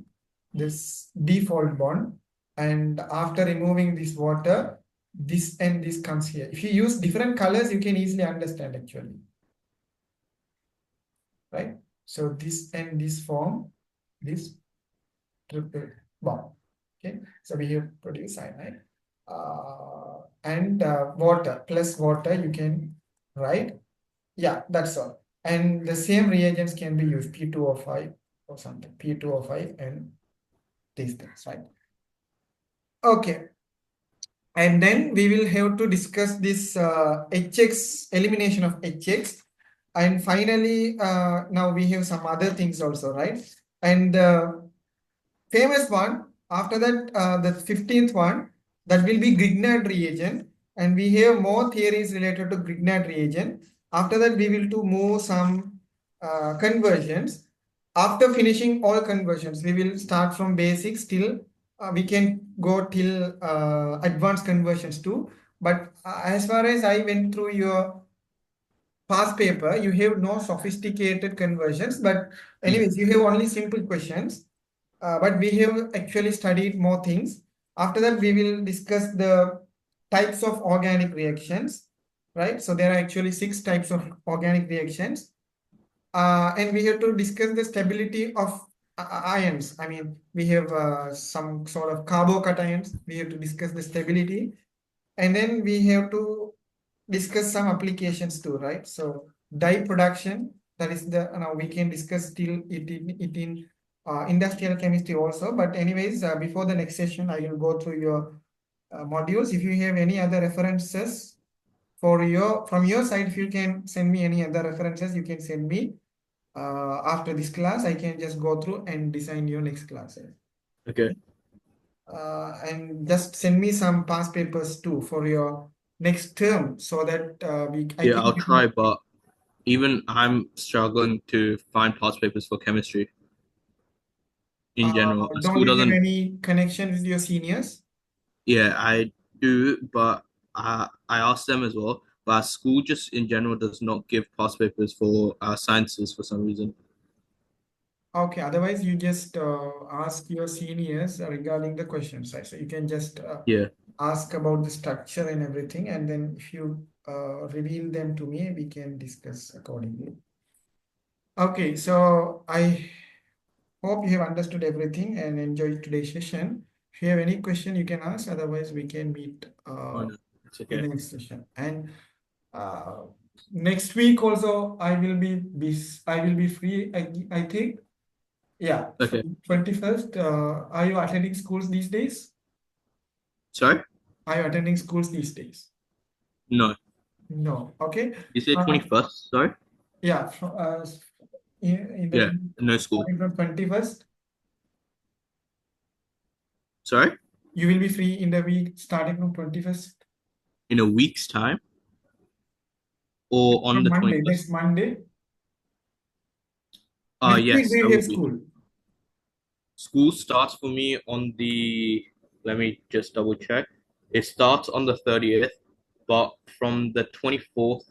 B: this default bond, and after removing this water, this and this comes here. If you use different colors, you can easily understand actually. Right? So this and this form this triple bond. Okay, so we have produced cyanide and water plus water you can write. Yeah, that's all. And the same reagents can be used, P2O5 or something, P2O5 and these things, right? Okay. And then we will have to discuss this HX, elimination of HX. And finally, now we have some other things also, right? And famous one, after that, the 15th one, that will be Grignard reagent. And we have more theories related to Grignard reagent. After that, we will to move some conversions. After finishing all conversions, we will start from basics till we can go till advanced conversions too. But as far as I went through your past paper, you have no sophisticated conversions. But anyways, you have only simple questions. But we have actually studied more things. After that, we will discuss the types of organic reactions, right? So there are actually 6 types of organic reactions. And we have to discuss the stability of ions. I mean, we have some sort of carbocations. We have to discuss the stability. And then we have to discuss some applications too, right? So dye production, that is the, now we can discuss till it in industrial chemistry also. But anyways, before the next session, I will go through your modules. If you have any other references from your side, if you can send me any other references, you can send me after this class. I can just go through and design your next classes.
A: Okay.
B: And just send me some past papers too for your next term so that
A: Yeah, I'll try, but even I'm struggling to find past papers for chemistry in general. The
B: don't
A: school
B: you have
A: doesn't.
B: any connection with your seniors?
A: Yeah, I do, but I asked them as well. But our school just in general does not give past papers for sciences for some reason.
B: Okay, otherwise you just ask your seniors regarding the questions, right? So you can just
A: Yeah.
B: ask about the structure and everything, and then if you reveal them to me, we can discuss accordingly. Okay, so I hope you have understood everything and enjoyed today's session. If you have any question, you can ask. Otherwise, we can meet
A: Oh no, it's
B: in
A: okay.
B: the next session. And next week also, I will be free. I think. Yeah.
A: Okay.
B: 21st. Are you attending schools these days?
A: Sorry?
B: Are you attending schools these days?
A: No.
B: No. Okay.
A: You said
B: Uh,
A: 21st, sorry?
B: yeah. In
A: Yeah,
B: the
A: no school.
B: starting from 21st,
A: Sorry?
B: you will be free in the week starting from 21st.
A: In a week's time? Or on
B: From
A: the
B: Monday,
A: 21st?
B: next Monday. Which week
A: Yes,
B: do
A: I
B: you
A: will
B: have
A: be.
B: school?
A: School starts for me on the, let me just double check. It starts on the 30th, but from the 24th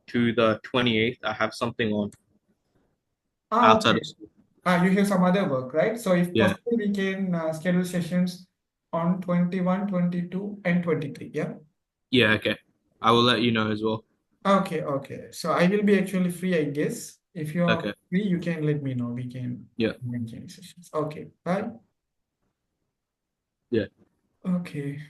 A: to the 28th, I have something on outside
B: Okay.
A: of school.
B: You have some other work, right? So if
A: Yeah.
B: possible, we can schedule sessions on 21, 22, and 23. Yeah.
A: Yeah, okay. I will let you know as well.
B: Okay, okay. So I will be actually free, I guess. If you are
A: Okay.
B: free, you can let me know. We can
A: Yeah.
B: make any sessions. Okay, bye.
A: Yeah.
B: Okay.